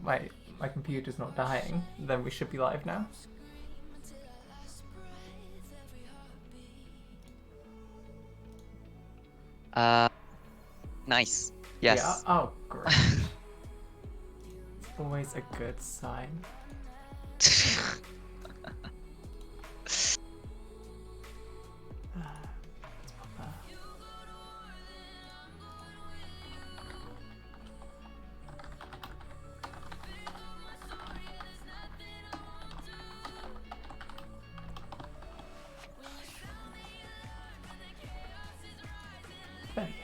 my computer's not dying, then we should be live now. Nice. Yes. Yeah. Oh, great. It's always a good sign. Let's pop that. There we go.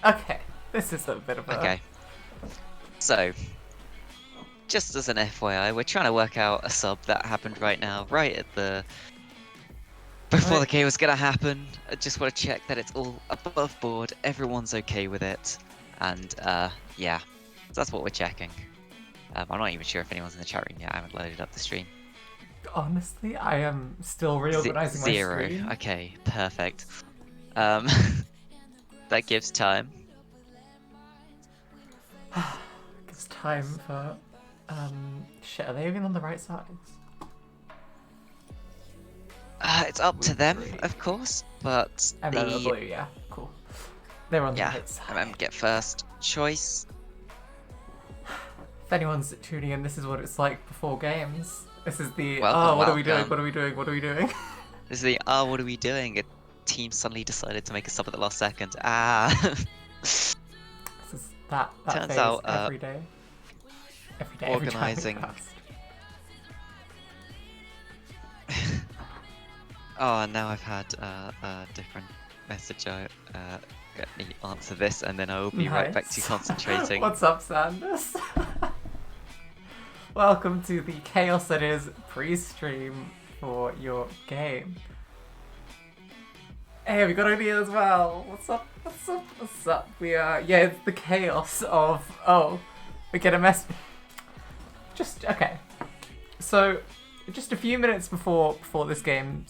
Okay, this is a bit of a... Okay. So, just as an FYI, we're trying to work out a sub that happened right now, right at the... Before the game was gonna happen. I just want to check that it's all above board, everyone's okay with it, and yeah, that's what we're checking. I'm not even sure if anyone's in the chat room yet, I haven't loaded up the stream. Honestly, I am still reorganizing my Zero. screen. Okay, perfect. That gives time. Gives time for... shit, are they even on the right sides? It's up to them, of course, but And then the blue, yeah, cool. They're on the yeah, right side. MM get first choice. If anyone's tuning in, this is what it's like before games. This is the, Welcome, what are we doing, welcome. what are we doing, what are we doing? This is the, what are we doing? A team suddenly decided to make a sub at the last second. This is that Turns phase out, every day. Every day, organising- every time we cast. Oh, now I've had a different message. Let me answer this, and then I will be right back to Nice. concentrating. What's up, Sanders? Welcome to the chaos that is pre-stream for your game. Hey, we got O'Neill as well. What's up? What's up? What's up? We are, yeah, it's the chaos of, we get a mess. Okay. So, just a few minutes before this game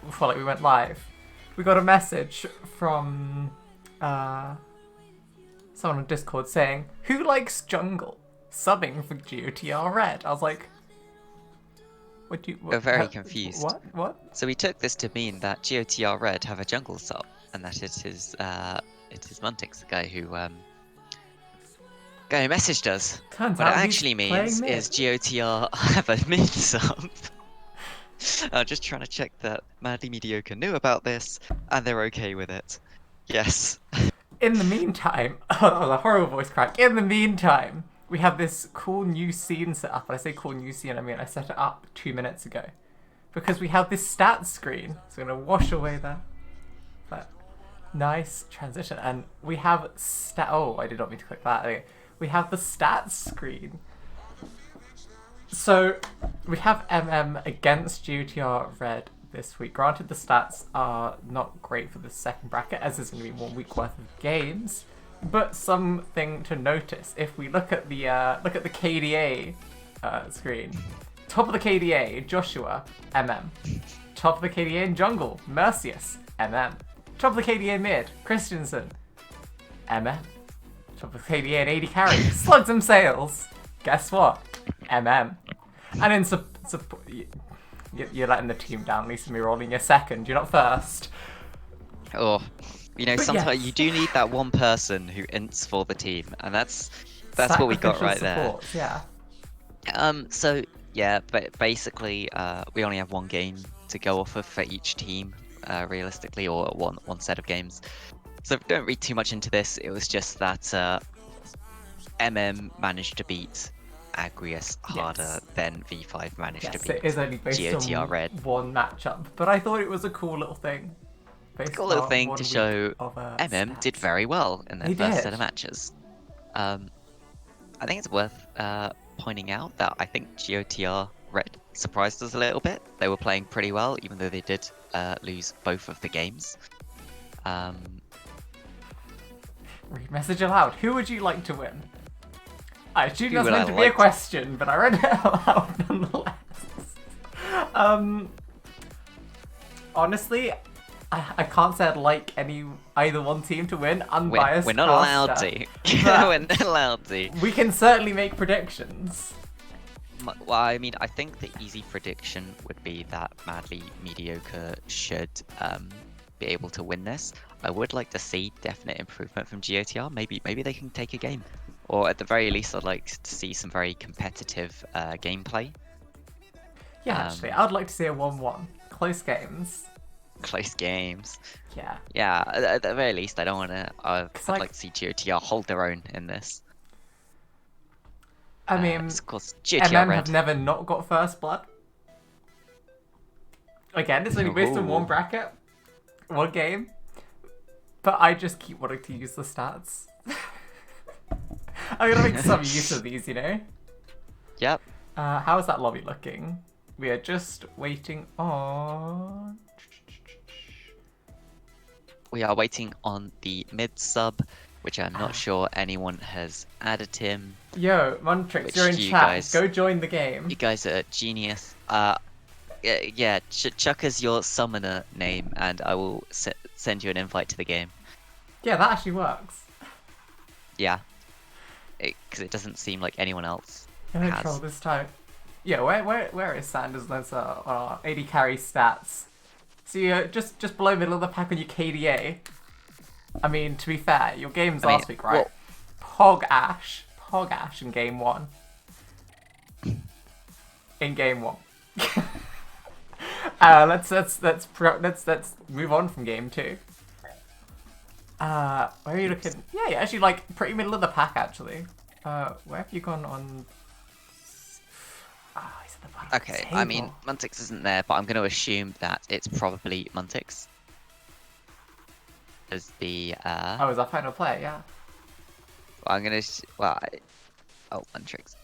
before we went live, we got a message from someone on Discord saying, "Who likes jungle? Subbing for GOTR Red." I was like, "What do you?" We're very confused. What? So we took this to mean that GOTR Red have a jungle sub, and that it is Muntix, the guy who messaged us. Turns What out it he's actually playing means mid. is GOTR have a mid sub. I'm just trying to check that Madly Mediocre knew about this, and they're okay with it. Yes. In the meantime, that was a horrible voice crack. In the meantime, we have this cool new scene set up. And I say cool new scene, I mean I set it up 2 minutes ago. Because we have this stats screen. So I'm going to wash away that nice transition. And we have oh, I did not mean to click that. Okay. We have the stats screen. So we have against GOTR Red this week. Granted, the stats are not great for the second bracket, as there's going to be 1 week worth of games. But something to notice: if we look at the KDA screen, top of the KDA, Joshua, top of the KDA in jungle, Mercius, top of the KDA mid, Christensen, top of the KDA and 80 carry, Slugs and Sales. Guess what? And in support, you're letting the team down. Lisa, me rolling your second. You're not first. Oh, you know, But sometimes yes. you do need that one person who ints for the team, and that's what we got right Sacrificial support, there. So yeah, but basically, we only have 1 game to go off of for each team, realistically, or one set of games. So don't read too much into this. It was just that managed to beat Agrius harder than V5 managed to Yes, beat it is only based GOTR on Red. one matchup, but I thought it was a cool little thing. Based Cool little on thing 1 to week show of, MM did stats. very well in their They first did. set of matches. I think it's worth pointing out that I think GOTR Red surprised us a little bit. They were playing pretty well, even though they did lose both of the games. Read message aloud. Who would you like to win? I assume Who that's would meant I to be a like to- question, but I read it aloud nonetheless. Honestly, I can't say I'd like either one team to win. Unbiased. We're not allowed caster. to. We're not allowed to. We can certainly make predictions. Well, I mean, I think the easy prediction would be that Madly Mediocre should be able to win this. I would like to see definite improvement from GOTR. Maybe they can take a game, or at the very least, I'd like to see some very competitive gameplay. Yeah, actually, I'd like to see a 1-1. Close games. Close games. Yeah. Yeah, at the very least, I don't want to. I'd like like to see GOTR hold their own in this. I mean, of course, GOTR MM Red. have never not got first blood. Again, it's only based on one bracket, one game. But I just keep wanting to use the stats. I'm gonna make some use of these, you know? Yep. How is that lobby looking? We are just waiting on... We are waiting on the mid sub, which I'm not sure anyone has added him. Yo, Montrix, you're in chat. Guys, go join the game. You guys are genius. Yeah, chuck us your summoner name, and I will send you an invite to the game. Yeah, that actually works. Yeah, because it doesn't seem like anyone else I'm has. troll this time. Yeah, where is Sanders? Let's our AD carry stats. So you're just below middle of the pack on your KDA. I mean, to be fair, your games last week, right? Pog Ash in game 1. In game 1. Let's move on from game 2. Where are you looking? Yeah, you're actually like pretty middle of the pack actually. Where have you gone on? Oh, he's at the bottom of the Okay, table. I mean, Muntix isn't there, but I'm going to assume that it's probably Muntix. As the, Oh, is our final player? Yeah. I'm going to, oh, Muntix.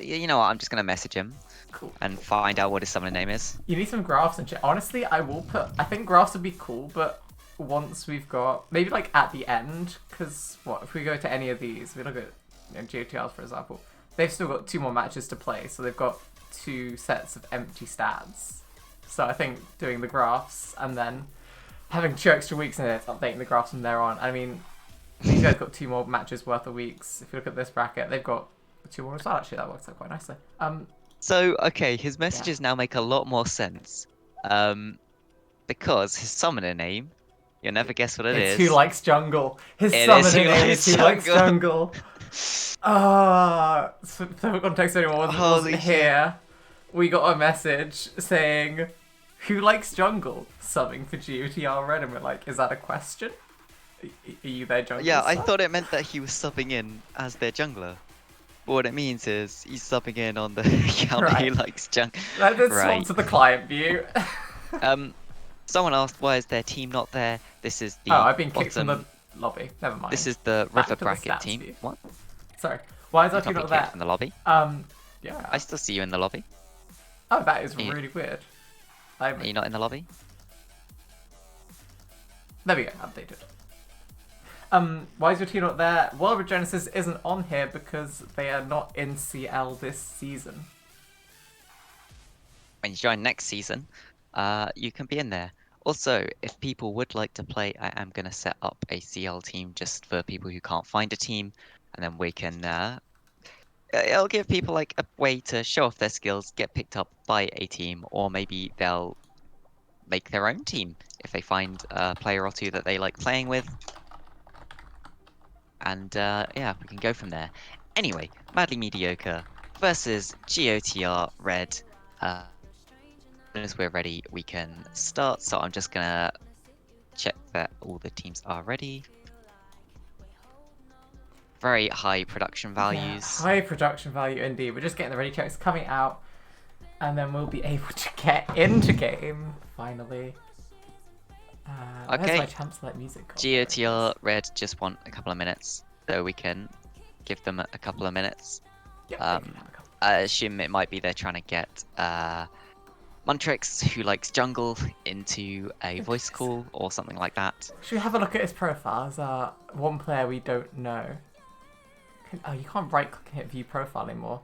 You know what, I'm just going to message him. Cool. And find out what his summoner name is. You need some graphs and shit. Honestly, I think graphs would be cool, but once we've got, maybe like at the end, because if we go to any of these, we look at GOTRs for example, they've still got 2 more matches to play, so they've got 2 sets of empty stats. So I think doing the graphs and then having 2 extra weeks in it, updating the graphs from there on. I mean, these guys got 2 more matches worth of weeks. If you look at this bracket, they've got 2 more as well. Actually, that works out quite nicely. So, okay, his messages now make a lot more sense. Because his summoner name, you'll never guess what it is. Who likes jungle. His summoner name is Who Likes Jungle. So for context, anyone wasn't here, we got a message saying, who likes jungle? Subbing for GOTR Red, and we're like, is that a question? Are you their jungler? Yeah, I thought it meant that he was subbing in as their jungler. But what it means is he's subbing in on the account he likes jungle. Let's swap to the client view. Someone asked, why is their team not there? This is the I've been kicked from the lobby. Never mind. This is the river bracket team. View. What? Sorry. Why is our team not there? In the lobby? Yeah. I still see you in the lobby. Oh, that is really weird. Are you not in the lobby? There we go, updated. Why is your team not there? Well, Genesis isn't on here because they are not in CL this season. When you join next season, you can be in there. Also, if people would like to play, I am going to set up a CL team just for people who can't find a team, and then we can, it'll give people like a way to show off their skills, get picked up by a team, or maybe they'll make their own team if they find a player or 2 that they like playing with. And yeah, we can go from there. Anyway, Madly Mediocre versus GOTR Red. As soon as we're ready, we can start. So I'm just gonna check that all the teams are ready. Very high production values. Yeah, high production value indeed. We're just getting the ready checks coming out, and then we'll be able to get into game finally. Okay. Where's my chance to let music go? GOTR Red just want a couple of minutes, so we can give them a couple of minutes. Yep, I assume it might be they're trying to get Montrix, who likes jungle, into a voice call or something like that. Should we have a look at his profile? As one player we don't know. Oh, you can't right click and hit view profile anymore.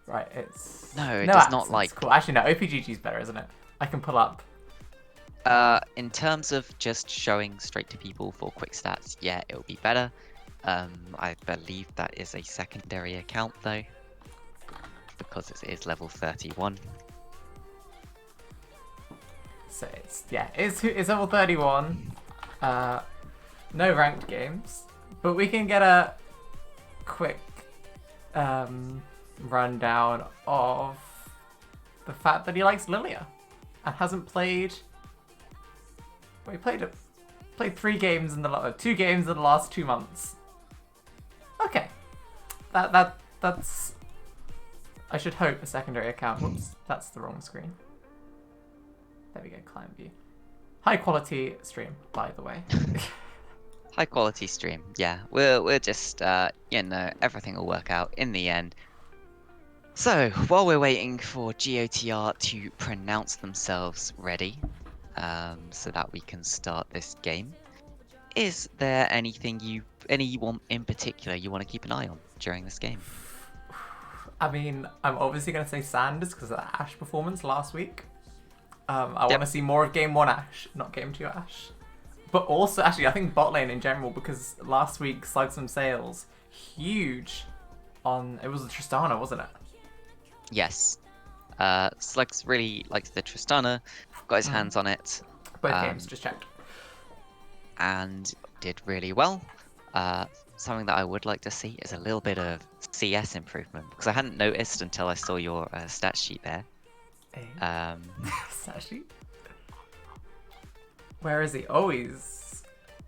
Right, it's... No, it no does accents. not like... Cool. Actually, no, OPGG's better, isn't it? I can pull up. In terms of just showing straight to people for quick stats, yeah, it will be better. I believe that is a secondary account though, because it is level 31. So it's level 31. No ranked games, but we can get a quick rundown of the fact that he likes Lilia and hasn't played. Well, he played 3 games in the 2 games in the last 2 months. Okay, that's. I should hope a secondary account. Whoops, that's the wrong screen. There we go, client view. High quality stream, by the way. High quality stream, yeah. We're just everything will work out in the end. So while we're waiting for GOTR to pronounce themselves ready, so that we can start this game, is there anyone in particular you want to keep an eye on during this game? I mean, I'm obviously going to say Sanders because of the Ashe performance last week. I want to see more of Game 1 Ashe, not Game 2 Ashe. But also, actually, I think bot lane in general, because last week, Slugs and Sales, huge on... It was the Tristana, wasn't it? Yes. Slugs really likes the Tristana, got his hands on it. Both games, just checked. And did really well. Something that I would like to see is a little bit of CS improvement, because I hadn't noticed until I saw your stat sheet there. Stat sheet? Where is he? Oh, he's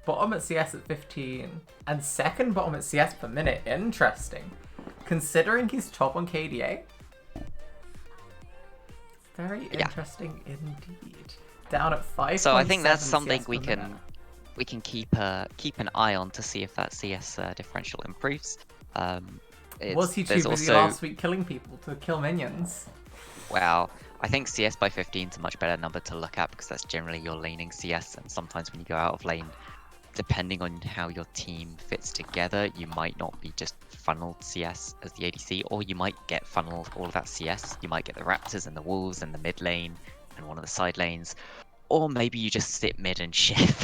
bottom at CS at 15 and second bottom at CS per minute. Interesting. Considering he's top on KDA. Very interesting indeed. Down at 5. So I think that's something CS we can keep an eye on to see if that CS differential improves. Was he too busy last week killing people to kill minions? Well, I think CS by 15 is a much better number to look at because that's generally your laning CS, and sometimes when you go out of lane, depending on how your team fits together, you might not be just funneled CS as the ADC, or you might get funneled all of that CS. You might get the Raptors and the Wolves and the mid lane and one of the side lanes, or maybe you just sit mid and shift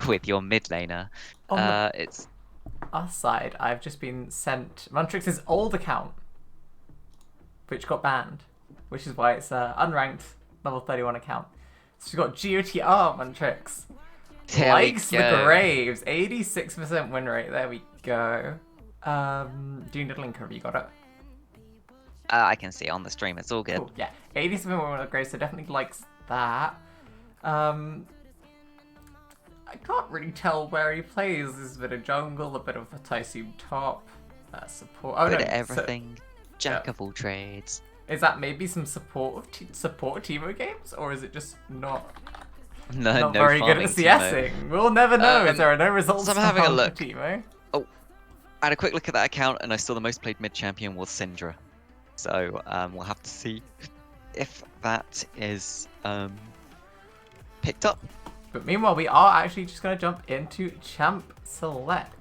with your mid laner. It's us side. I've just been sent Muntrix's old account, which got banned, which is why it's an unranked level 31 account. So we've got GOTR Muntrix. Likes the Graves. 86% win rate. There we go. Do you need a link? Have you got it? I can see on the stream. It's all good. Cool. Yeah, 87% win rate with Graves, so definitely likes that. I can't really tell where he plays. There's a bit of jungle, a bit of a Tysoon top, support. Oh, bit no, of everything. Jack of all trades. Is that maybe some support Teemo games, or is it just not no very good at CSing? We'll never know. There are no results. So I'm having a look. Teemo. Oh, I had a quick look at that account, and I saw the most played mid champion was Syndra. So we'll have to see if that is picked up. But meanwhile, we are actually just going to jump into Champ Select.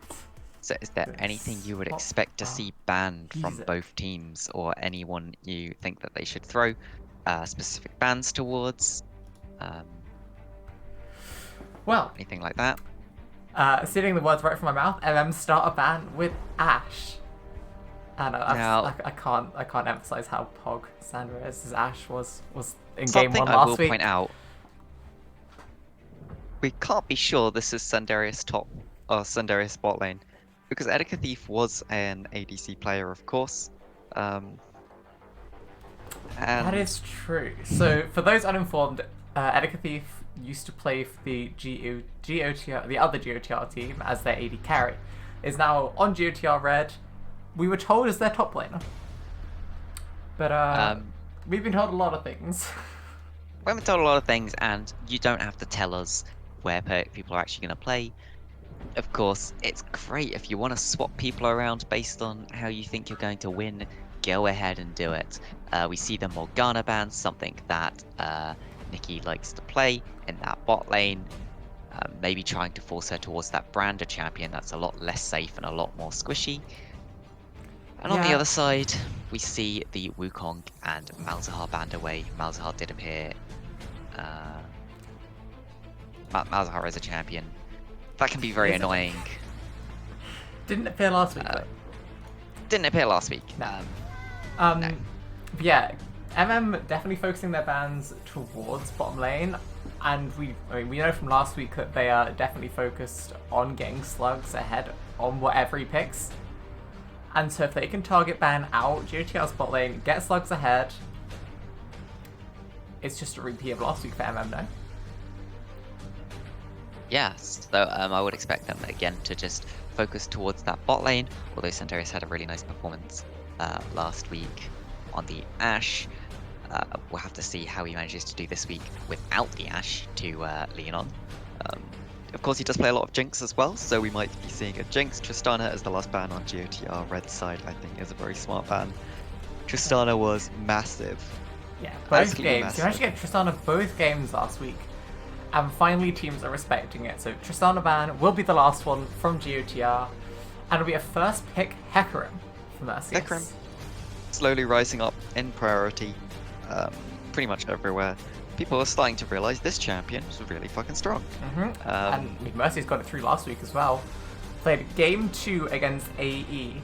So is there anything you would expect to see banned from both teams, or anyone you think that they should throw specific bans towards? Well, anything like that? Stealing the words right from my mouth, start a ban with Ashe. And I can't emphasize how pog Sandra is. As Ashe was in game 1 last week. Something I will point out. We can't be sure this is Sandarius top or Sandarius bot lane, because Etika Thief was an ADC player, of course. And that is true. So for those uninformed, Etika Thief used to play for the GOTR, the other GOTR team, as their AD carry. Is now on GOTR Red. We were told as their top laner. But we've been told a lot of things. We've been told a lot of things, and you don't have to tell us where people are actually going to play. Of course, it's great if you want to swap people around based on how you think you're going to win. Go ahead and do it. We see the Morgana ban, something that Nikki likes to play in that bot lane. Maybe trying to force her towards that Brander champion that's a lot less safe and a lot more squishy. And on the other side, we see the Wukong and Malzahar banned away. Malzahar did appear. Malzahar is a champion. That can be very annoying. Didn't appear last week, though. Didn't appear last week. No. No. Yeah, definitely focusing their bans towards bottom lane, and we know from last week that they are definitely focused on getting slugs ahead on whatever he picks. And so if they can target ban out GOTR's bot lane, get slugs ahead, it's just a repeat of last week for no? Yes, so I would expect them again to just focus towards that bot lane, although Centaurus had a really nice performance last week on the Ashe. We'll have to see how he manages to do this week without the Ashe to lean on. Of course, he does play a lot of Jinx as well, so we might be seeing a Jinx. Tristana as the last ban on GOTR red side, I think, is a very smart ban. Tristana was massive. Yeah, both games. You managed to get Tristana both games last week, and finally teams are respecting it. So Tristana ban will be the last one from GOTR, and it'll be a first pick Hecarim from Mercy. Hecarim slowly rising up in priority, pretty much everywhere. People are starting to realize this champion is really fucking strong. And Mercy's got it through last week as well. Played game 2 against AE.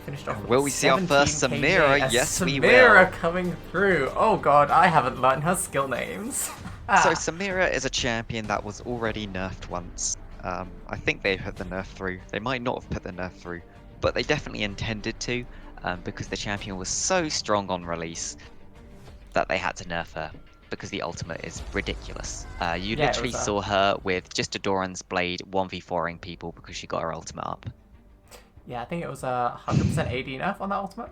Finished off with will we see our first Samira? KD. Yes, we will. Samira coming through. Oh god, I haven't learned her skill names. So Samira is a champion that was already nerfed once. I think they put the nerf through. They might not have put the nerf through, but they definitely intended to, because the champion was so strong on release that they had to nerf her. Because the ultimate is ridiculous. You literally saw her with just a Doran's blade 1v4ing people because she got her ultimate up. Yeah, I think it was a 100% AD nerf on that ultimate.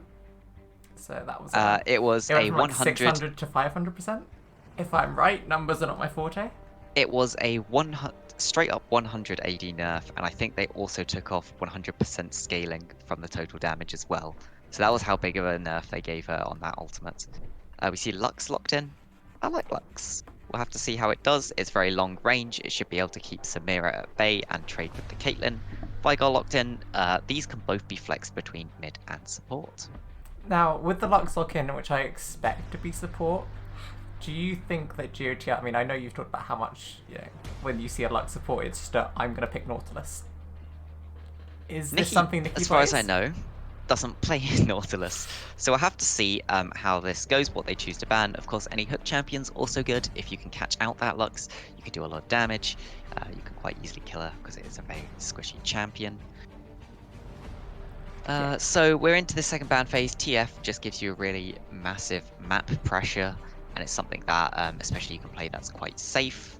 So that was. It was a 100 600 to 500%. If I'm right, numbers are not my forte. It was a straight up 100 AD nerf, and I think they also took off 100% scaling from the total damage as well. So that was how big of a nerf they gave her on that ultimate. We see Lux locked in. I like Lux. We'll have to see how it does. It's very long range. It should be able to keep Samira at bay and trade with the Caitlyn. Vigar locked in. These can both be flexed between mid and support. Now, with the Lux lock-in, which I expect to be support, do you think that GOTR... I mean, I know you've talked about how much, when you see a Lux support, it's just I'm going to pick Nautilus. Is this something Nikki as far as I know, doesn't play Nautilus. So we'll have to see how this goes, what they choose to ban. Of course, any hook champion's also good. If you can catch out that Lux, you can do a lot of damage. You can quite easily kill her because it is a very squishy champion. So we're into the second ban phase. TF just gives you a really massive map pressure, and it's something that, especially you can play that's quite safe.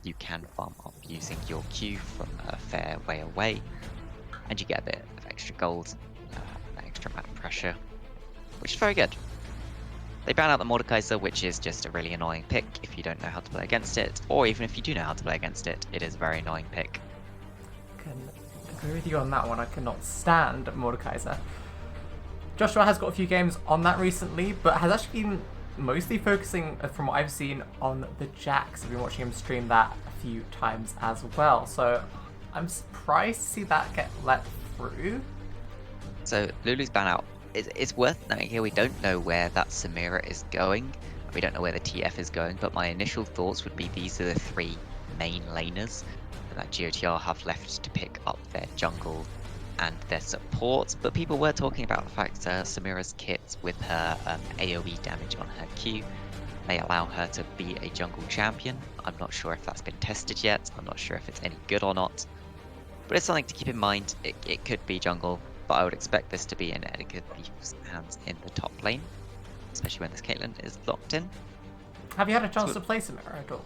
You can farm up using your Q from a fair way away, and you get a bit of extra gold, extra map pressure, which is very good. They ban out the Mordekaiser, which is just a really annoying pick if you don't know how to play against it, or even if you do know how to play against it, it is a very annoying pick. I can agree with you on that one. I cannot stand Mordekaiser. Joshua has got a few games on that recently, but has actually been mostly focusing, from what I've seen, on the Jax. I've been watching him stream that a few times as well, so I'm surprised to see that get let through. So Lulu's ban out. It's worth noting here, we don't know where that Samira is going. We don't know where the TF is going, but my initial thoughts would be these are the three main laners that GOTR have left to pick up their jungle and their support. But people were talking about the fact that Samira's kit with her AoE damage on her Q may allow her to be a jungle champion. I'm not sure if that's been tested yet. I'm not sure if it's any good or not. But it's something to keep in mind. It could be jungle, but I would expect this to be in Edgar Thief's hands in the top lane, especially when this Caitlyn is locked in. Have you had a chance to play Samira at all?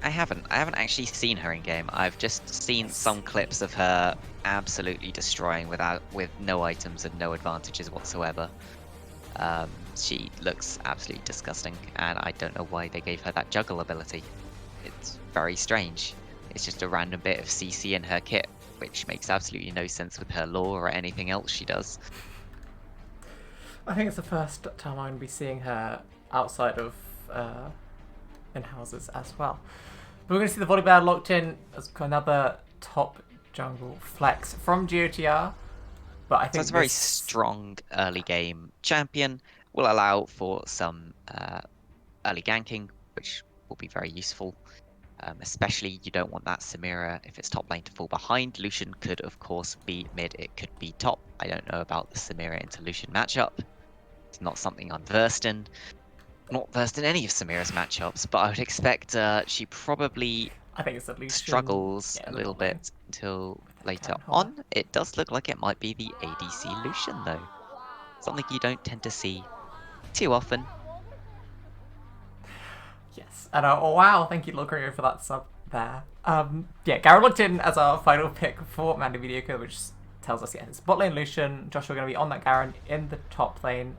I haven't actually seen her in game. I've just seen some clips of her absolutely destroying with no items and no advantages whatsoever. She looks absolutely disgusting, and I don't know why they gave her that juggle ability. It's very strange. It's just a random bit of CC in her kit, which makes absolutely no sense with her lore or anything else she does. I think it's the first time I'm going to be seeing her outside of in-houses as well. But we're going to see the Volibear locked in as another top jungle flex from GOTR. But I So think it's a very this... strong early game champion. Will allow for some early ganking, which will be very useful. Especially you don't want that Samira if it's top lane to fall behind. Lucian could of course be mid, it could be top. I don't know about the Samira into Lucian matchup. It's not something I'm versed in. Not versed in any of Samira's matchups, but I would expect she probably I think it's a Lucian. struggles Yeah, a the little bot lane. bit until With that later Karen Holler. on. It does look like it might be the ADC Lucian though. Something you don't tend to see too often. Yes. And oh wow, thank you Logrio for that sub there. Yeah, Garen looked in as our final pick for Mandy Mediocre, which tells us, yeah, it's bot lane Lucian. Joshua going to be on that Garen in the top lane.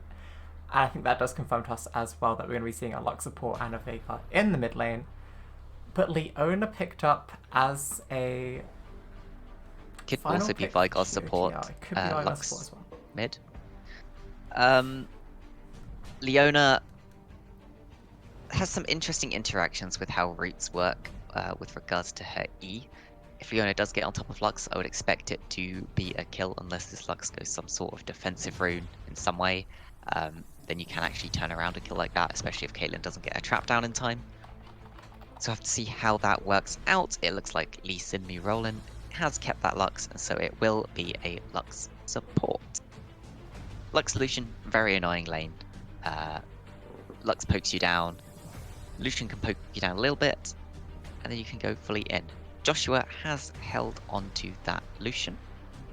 And I think that does confirm to us as well that we're going to be seeing a Lux support and a Veigar in the mid lane. But Leona picked up as a Could final also be pick for Veigar's support. GOTR. It could be Veigar's Lux support as well. mid. Leona has some interesting interactions with how roots work with regards to her E. If Leona does get on top of Lux, I would expect it to be a kill unless this Lux goes some sort of defensive rune in some way. Then you can actually turn around a kill like that, especially if Caitlyn doesn't get a trap down in time. So I have to see how that works out. It looks like Lee Sin Mi Roland has kept that Lux, and so it will be a Lux support. Lux Lucian, very annoying lane. Lux pokes you down. Lucian can poke you down a little bit, and then you can go fully in. Joshua has held onto that Lucian.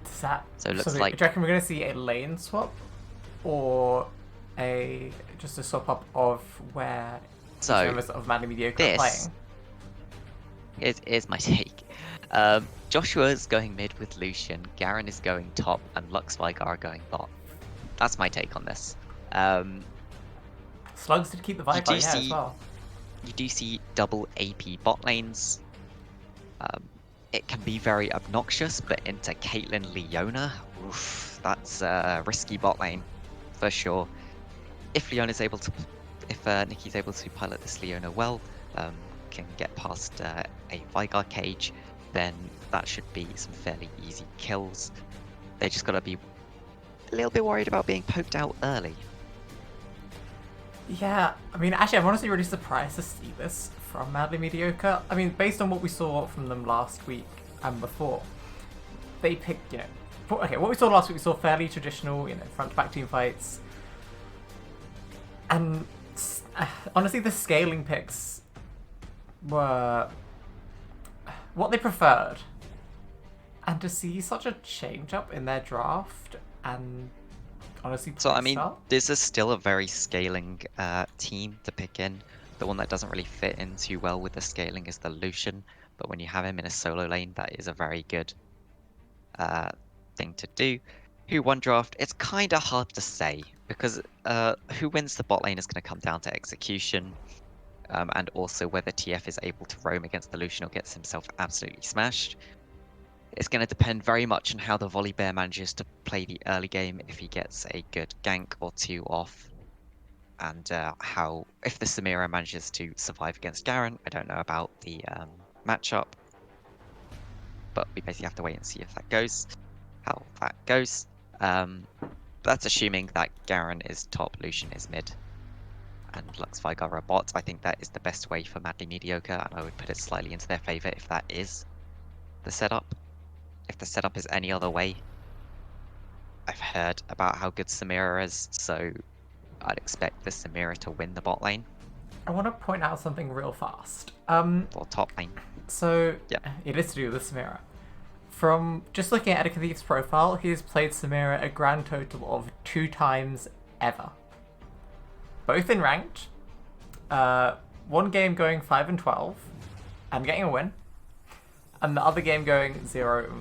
Does that... So it looks do like... you reckon we're going to see a lane swap? Or just a swap up of where So, members of Manly Mediocre are playing? Here's my take. Joshua's going mid with Lucian, Garen is going top, and Lux Veigar are going bot. That's my take on this. Slugs did keep the Veigar, yeah, as well. You do see double AP bot lanes. It can be very obnoxious, but into Caitlyn Leona, oof, that's a risky bot lane for sure. If Nikki's able to pilot this Leona well, can get past a Veigar cage, then that should be some fairly easy kills. They just gotta be a little bit worried about being poked out early. Yeah, I mean, actually, I'm honestly really surprised to see this from Madly Mediocre. I mean, based on what we saw from them last week and before, they picked, okay, what we saw last week, we saw fairly traditional, front-to-back team fights. And honestly, the scaling picks were what they preferred. And to see such a change-up in their draft and... honestly, so I mean, this is still a very scaling team to pick in. The one that doesn't really fit in too well with the scaling is the Lucian, but when you have him in a solo lane, that is a very good thing to do. Who won draft? It's kind of hard to say, because who wins the bot lane is going to come down to execution, and also whether TF is able to roam against the Lucian or gets himself absolutely smashed. It's going to depend very much on how the Volibear manages to play the early game, if he gets a good gank or two off, and if the Samira manages to survive against Garen. I don't know about the matchup, but we basically have to wait and see if that goes, how that goes. That's assuming that Garen is top, Lucian is mid, and Lux Veigar are bot. I think that is the best way for Madly Mediocre, and I would put it slightly into their favor if that is the setup. If the setup is any other way, I've heard about how good Samira is, so I'd expect the Samira to win the bot lane. I want to point out something real fast. Or top lane. So, yeah, it is to do with Samira. From just looking at Edikathif's profile, he has played Samira a grand total of 2 times ever. Both in ranked. One game going 5-12 and getting a win, and the other game going 0-4.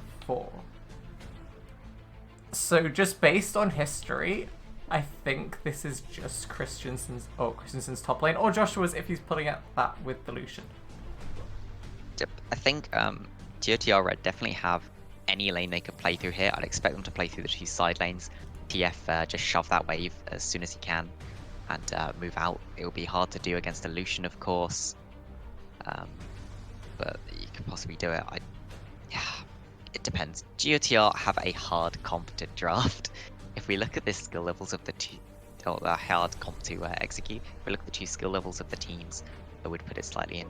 So just based on history, I think this is just Christensen's top lane, or Joshua's if he's putting at that with the Lucian. Yep, I think GOTR Red definitely have any lane they could play through here. I'd expect them to play through the 2 side lanes. TF just shove that wave as soon as he can and move out. It will be hard to do against a Lucian, of course, but you could possibly do it. it depends. GOTR have a hard competent draft. If we look at the skill levels of the two, or the hard comp to execute, if we look at the two skill levels of the teams, I would put it slightly in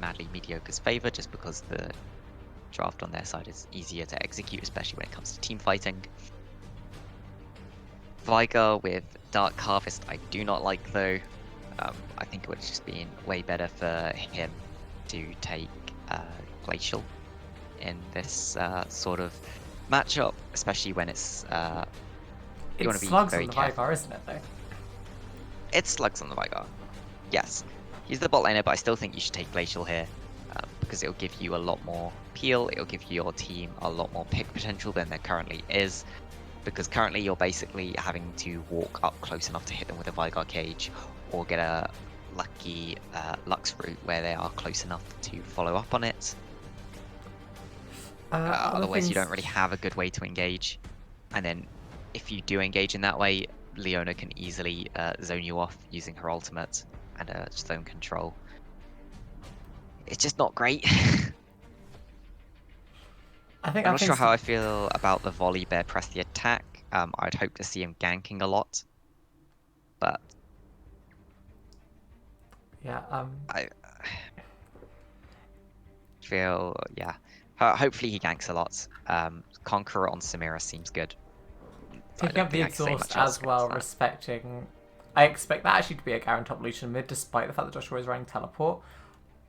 Madly Mediocre's favor, just because the draft on their side is easier to execute, especially when it comes to team fighting. Vigar with Dark Harvest, I do not like though. I think it would have just been way better for him to take Glacial in this sort of matchup, especially when it's you want to be slugs very on the careful. Vigar, isn't it, though? It's slugs on the Vigar. Yes, he's the bot laner, but I still think you should take Glacial here because it'll give you a lot more peel. It'll give your team a lot more pick potential than there currently is. Because currently you're basically having to walk up close enough to hit them with a Vigar cage, or get a lucky Lux route where they are close enough to follow up on it. Otherwise you don't really have a good way to engage. And then if you do engage in that way, Leona can easily zone you off using her ultimate and zone control. It's just not great. I'm not sure how I feel about the volley bear press the attack. I'd hope to see him ganking a lot, but yeah, I feel hopefully he ganks a lot. Conqueror on Samira seems good. Picking up the exhaust as well, respecting. I expect that actually to be a Garen top Lucian mid, despite the fact that Joshua is running teleport.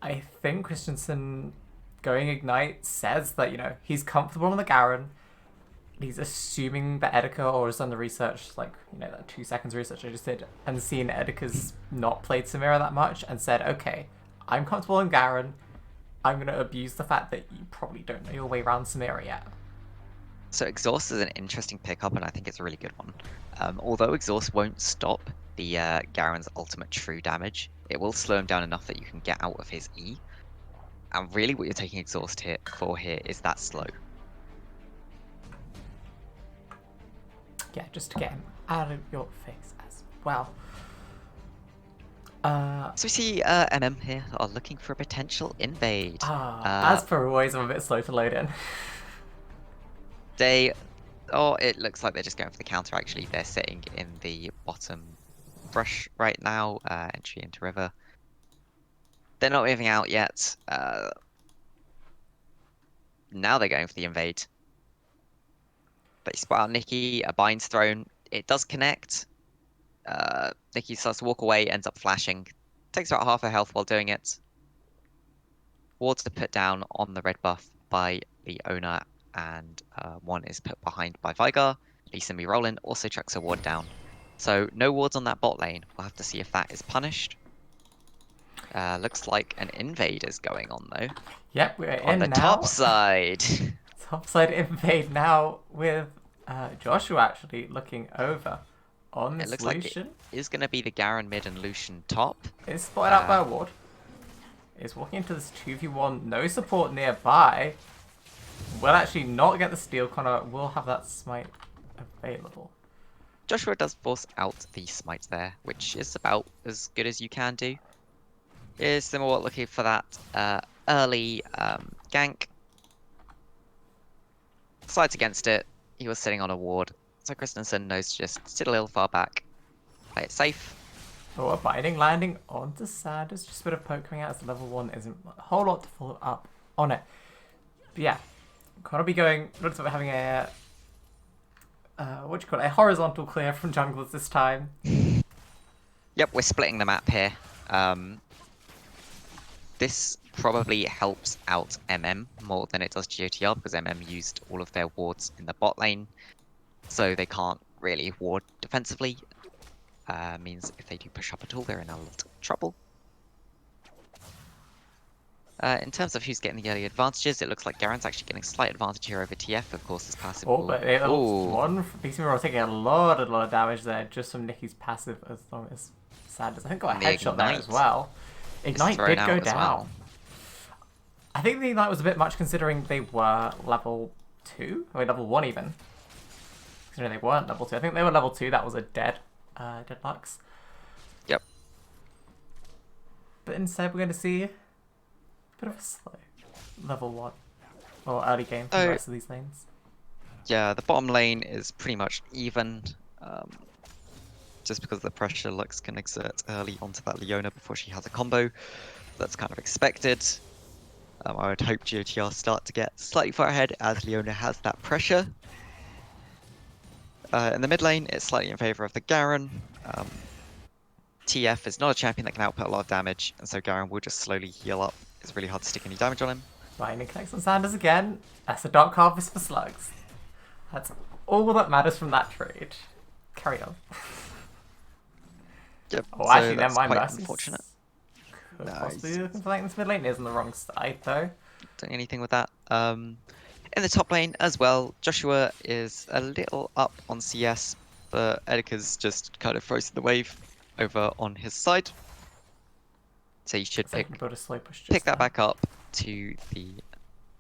I think Christensen going Ignite says that, you know, he's comfortable on the Garen. He's assuming that Edeka or has done the research, like, you know, that 2 seconds research I just did, and seen Edeka's not played Samira that much and said, okay, I'm comfortable in Garen. I'm going to abuse the fact that you probably don't know your way around Samira yet. So Exhaust is an interesting pickup, and I think it's a really good one. Although Exhaust won't stop the Garen's ultimate true damage, it will slow him down enough that you can get out of his E. And really what you're taking Exhaust for here is that slow. Yeah, just to get him out of your face as well. So we see MM here are looking for a potential invade. As per always, I'm a bit slow to load in. It looks like they're just going for the counter actually. They're sitting in the bottom brush right now, entry into river. They're not moving out yet. Now they're going for the invade. They spot out Nikki, a bind's thrown. It does connect. Nikki starts to walk away, ends up flashing. Takes about half her health while doing it. Wards are put down on the red buff by Leona, and one is put behind by Vigar. Lisa Me Roland also chucks a ward down. So no wards on that bot lane. We'll have to see if that is punished. Looks like an invade is going on though. Yep, we're on the top side. Top side invade now with Joshua actually looking over on this Lucian. Like it is going to be the Garen mid and Lucian top. It's spotted out by a ward. Is walking into this 2v1, no support nearby. Will actually not get the steal. Connor will have that smite available. Joshua does force out the smite there, which is about as good as you can do. Is Simmerwort looking for that early gank. Slides against it. He was sitting on a ward. So Christensen knows to just sit a little far back. Play it safe. Oh, a binding landing onto Sanders. Just a bit of poke coming out as level 1 isn't a whole lot to follow up on it. But yeah, gonna be going. Looks like we're having a what do you call it? A horizontal clear from junglers this time. Yep, we're splitting the map here. This probably helps out MM more than it does GOTR because MM used all of their wards in the bot lane, so they can't really ward defensively. Means if they do push up at all, they're in a lot of trouble. In terms of who's getting the early advantages, it looks like Garen's actually getting a slight advantage here over TF. Of course, his passive. Oh, but one piece of taking a lot of damage there just from Nikki's passive as long as Sanders. I think got a headshot there as well. Ignite did go down. Well. I think the Ignite was a bit much considering they were level 2, or level 1 even. Considering they weren't level 2. I think they were level 2, that was a dead Lux. Yep. But instead we're going to see a bit of a slow level 1. or early game for the rest of these lanes? Yeah, the bottom lane is pretty much even. Just because the pressure Lux can exert early onto that Leona before she has a combo. That's kind of expected. I would hope GOTR start to get slightly far ahead as Leona has that pressure. In the mid lane, it's slightly in favor of the Garen. TF is not a champion that can output a lot of damage, and so Garen will just slowly heal up. It's really hard to stick any damage on him. Lightning connects on Sanders again. That's a Dark Harvest for Slugs. That's all that matters from that trade. Carry on. Yep, Oh, so actually, never that's mind. quite Mercy's unfortunate. could No, possibly be looking for lightning mid lane. Is on the wrong side, though. Doing anything with that. In the top lane as well, Joshua is a little up on CS, but Edeka's just kind of frozen the wave over on his side. So you should So pick, you can build a slow push just pick that there. back up to the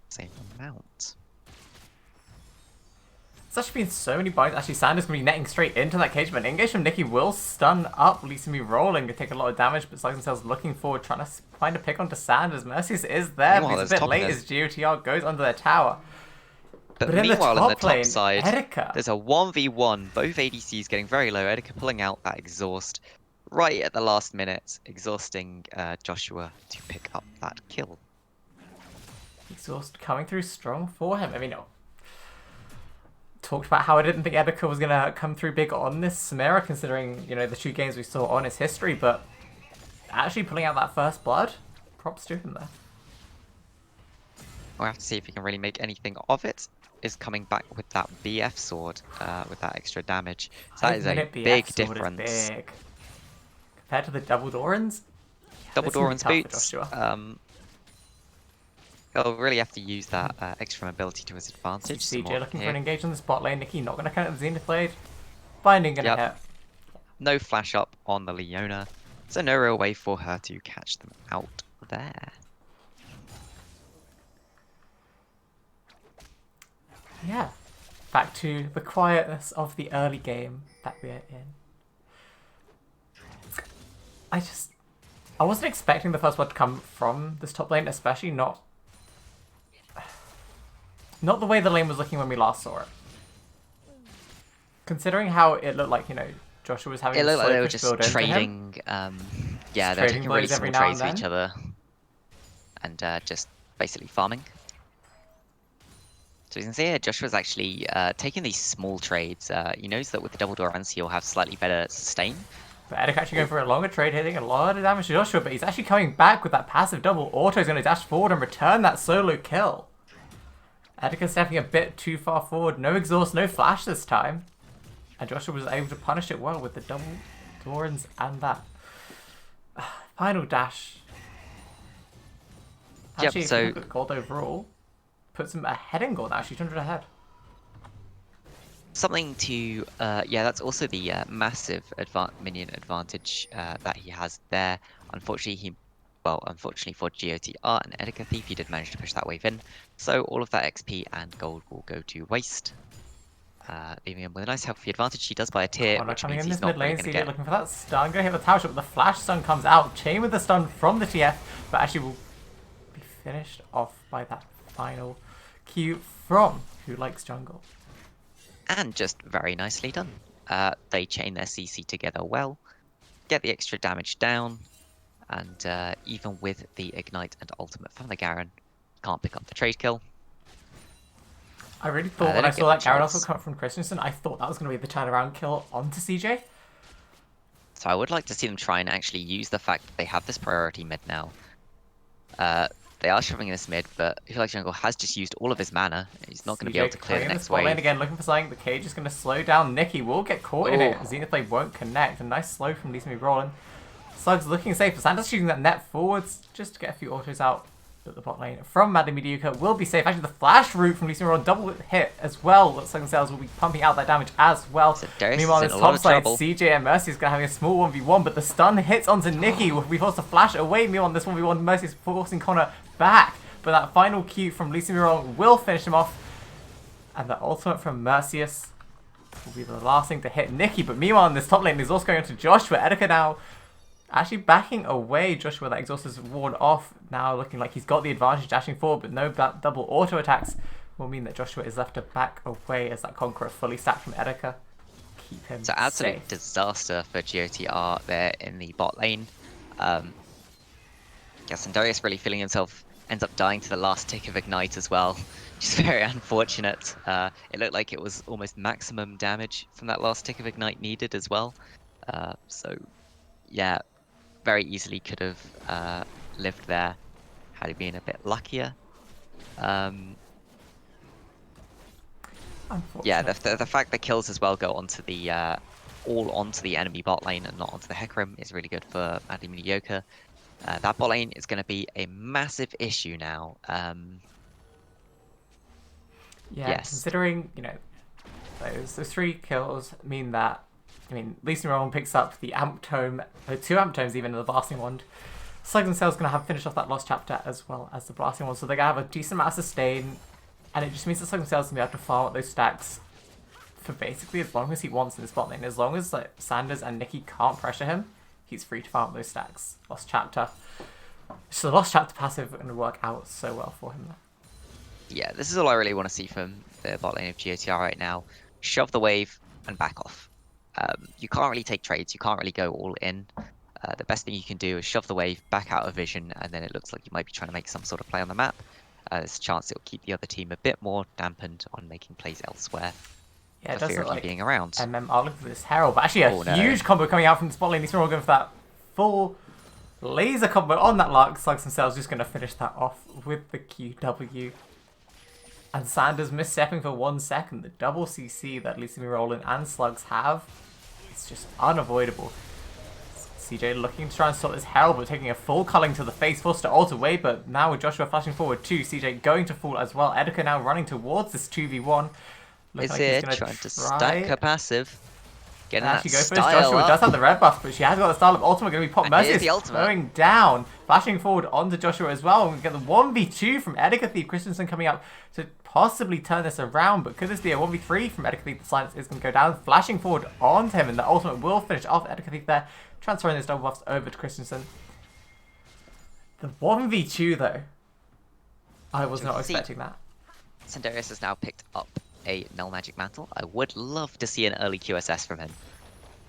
same amount. There's actually been so many bites. Actually, Sanders going to be netting straight into that cage, but an engage from Nikki will stun up, leaving me rolling to take a lot of damage, but Slugs themselves looking forward, trying to find a pick onto Sanders. Mercy's is there, but he's a bit late as GOTR goes under their tower. But in meanwhile, in the top lane, side, Edeka. there's a 1v1, both ADCs getting very low, Edeka pulling out that exhaust right at the last minute, exhausting Joshua to pick up that kill. Exhaust coming through strong for him. I mean, talked about how I didn't think Edeka was going to come through big on this Samira, considering, you know, the 2 games we saw on his history, but actually pulling out that first blood, props to him there. We'll have to see if he can really make anything of it. Is coming back with that BF sword, with that extra damage. So that is a big difference. Big. Compared to the double Dorans? Double Doran's boots. He'll really have to use that extra mobility to his advantage. CJ looking for an engage on the spot lane. Nikki not going to count the Zenith Blade. Binding going to hit. No flash up on the Leona, so no real way for her to catch them out there. Yeah. Back to the quietness of the early game that we're in. I wasn't expecting the first blood to come from this top lane, especially not the way the lane was looking when we last saw it. Considering how it looked like, you know, Joshua was having it looked like they were just trading, yeah, they're taking really small trades with each other and just basically farming. So you can see here, Joshua's actually taking these small trades. He knows that with the double Dorans, he'll have slightly better sustain. But Edeka actually going for a longer trade, hitting a lot of damage to Joshua, but he's actually coming back with that passive double auto. He's going to dash forward and return that solo kill. Edeka stepping a bit too far forward. No exhaust, no flash this time. And Joshua was able to punish it well with the double Dorans and that final dash. Actually, yep, so if you look at gold overall, puts him ahead in gold, actually 200 ahead. Something to, yeah, that's also the massive minion advantage that he has there. Unfortunately, unfortunately for GOTR and Edeka Thief, he did manage to push that wave in. So all of that XP and gold will go to waste. Leaving him with a nice healthy advantage. He does buy a tier, which means he's not really going to get... looking for that stun, going to hit the tower shot, but the flash stun comes out. Chain with the stun from the TF, but actually will be finished off by that final Q from Who Likes Jungle. And just very nicely done. They chain their CC together well, get the extra damage down, and even with the Ignite and Ultimate from the Garen, can't pick up the trade kill. I really thought when I saw that Garen also come from Christensen, I thought that was going to be the turnaround kill onto CJ. So I would like to see them try and actually use the fact that they have this priority mid now. They are shoving this mid, but Who Likes Jungle has just used all of his mana. He's not going to be able to clear the next wave. Lane again, looking for something. The cage is going to slow down. Nikki will get caught in it. Zenith Blade won't connect. A nice slow from Lisa rolling. Slugs looking safe. Santa's shooting that net forwards just to get a few autos out at the bot lane. From Madly Mediocre will be safe. Actually, the flash route from Lisa rolling double hit as well. Looks like themselves will be pumping out that damage as well. So meanwhile, this top side, CJ and Mercy is going to have a small 1v1, but the stun hits onto Nikki. We forced a flash away. Meanwhile, this 1v1, Mercy is forcing Connor back. But that final Q from Lisa Miron will finish him off. And the ultimate from Mercius will be the last thing to hit Nikki. But meanwhile, in this top lane, there's also going on to Joshua. Edeka now Actually backing away, Joshua, that exhaust is worn off. Now looking like he's got the advantage dashing forward, but no double auto attacks will mean that Joshua is left to back away as that Conqueror fully stacked from Edica. Keep him So absolute safe. disaster for GOTR there in the bot lane. Yeah, Sandarius really feeling himself, ends up dying to the last tick of Ignite as well, which is very unfortunate. It looked like it was almost maximum damage from that last tick of Ignite needed as well. So yeah, very easily could have lived there had he been a bit luckier. Yeah, the fact that kills as well go onto the all onto the enemy bot lane and not onto the Hecarim is really good for Mediocre. That bot lane is going to be a massive issue now. Yeah, yes. considering, you know, those 3 kills mean that, I mean, Lee Rowan picks up the Amp Tome, 2 Amp Tomes even in the Blasting Wand. Slugs and Sail's going to have finished off that Lost Chapter as well as the Blasting Wand, so they're going to have a decent amount of sustain, and it just means that Slugs and Sail's going to be able to farm up those stacks for basically as long as he wants in this bot lane. As long as like, Sanders and Nikki can't pressure him, he's free to farm up those stacks. Lost Chapter. So the Lost Chapter passive is going to work out so well for him there. Yeah, this is all I really want to see from the bot lane of GOTR right now. Shove the wave and back off. You can't really take trades, you can't really go all in. The best thing you can do is shove the wave back out of vision, and then it looks like you might be trying to make some sort of play on the map. There's a chance it will keep the other team a bit more dampened on making plays elsewhere. Yeah, it for does fear look of you like being around. I'll look for this Herald, but actually a huge combo coming out from the spot lane. These are all going for that full laser combo on that Lark. Slugs and Sails just going to finish that off with the QW. And Sanders misstepping for 1 second. The double CC that Lee Roland and Slugs have, it's just unavoidable. CJ looking to try and stop this Herald, but taking a full culling to the face, forced to ult away, but now with Joshua flashing forward too, CJ going to fall as well. Edica now running towards this 2v1. Is like it trying to stack her passive? Getting that go style first. Joshua up. does have the red buff, but she has got the style of ultimate going to be popped. Mercy is slowing down, flashing forward onto Joshua as well. We get the 1v2 from Edica Thief. Christensen coming out to possibly turn this around, but could this be a 1v3 from Edica Thief? The silence is going to go down, flashing forward onto him, and the ultimate will finish off Edica Thief there, transferring those double buffs over to Christensen. The 1v2 though, I was not expecting that. Sandarius has now picked up a Null Magic Mantle. I would love to see an early QSS from him.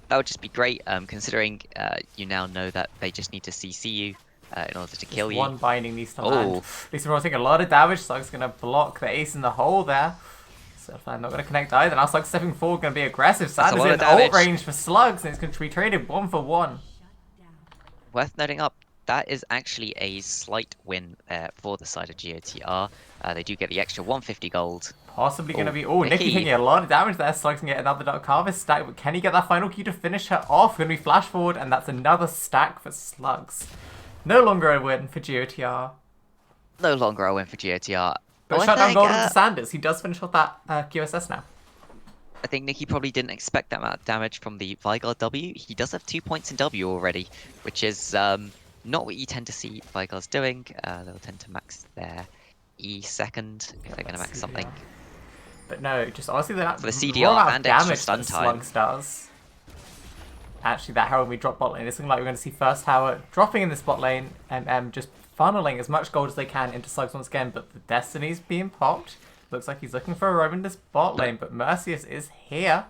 That would just be great, considering you now know that they just need to CC you in order to kill you. One binding needs to land. Lisa will take a lot of damage. Slug's going to block the ace in the hole there. Surfline not going to connect either. Now Slug's stepping forward, going to be aggressive. Sanders in ult range for Slugs, and it's going to be traded 1 for 1. Worth noting up, that is actually a slight win there for the side of GOTR. They do get the extra 150 gold. Possibly going to be... Oh, Nikki taking a lot of damage there. Slugs can get another Dark Harvest stack, but can he get that final Q to finish her off? Going to be flash forward, and that's another stack for Slugs. No longer a win for GOTR. No longer a win for GOTR. But shutdown gold to Sanders. He does finish off that QSS now. I think Nikki probably didn't expect that amount of damage from the Vigard W. He does have 2 points in W already, which is not what you tend to see Vigards doing. They'll tend to max their E second if they're going to max something. But no, just honestly, that for the CDR and extra stun time. Slugs does. Actually, that Herald we drop bot lane. It's looking like we're going to see first tower dropping in this bot lane and just funneling as much gold as they can into Slugs once again. But the Destiny's being popped. Looks like he's looking for a roam in this bot lane, but Mercius is here.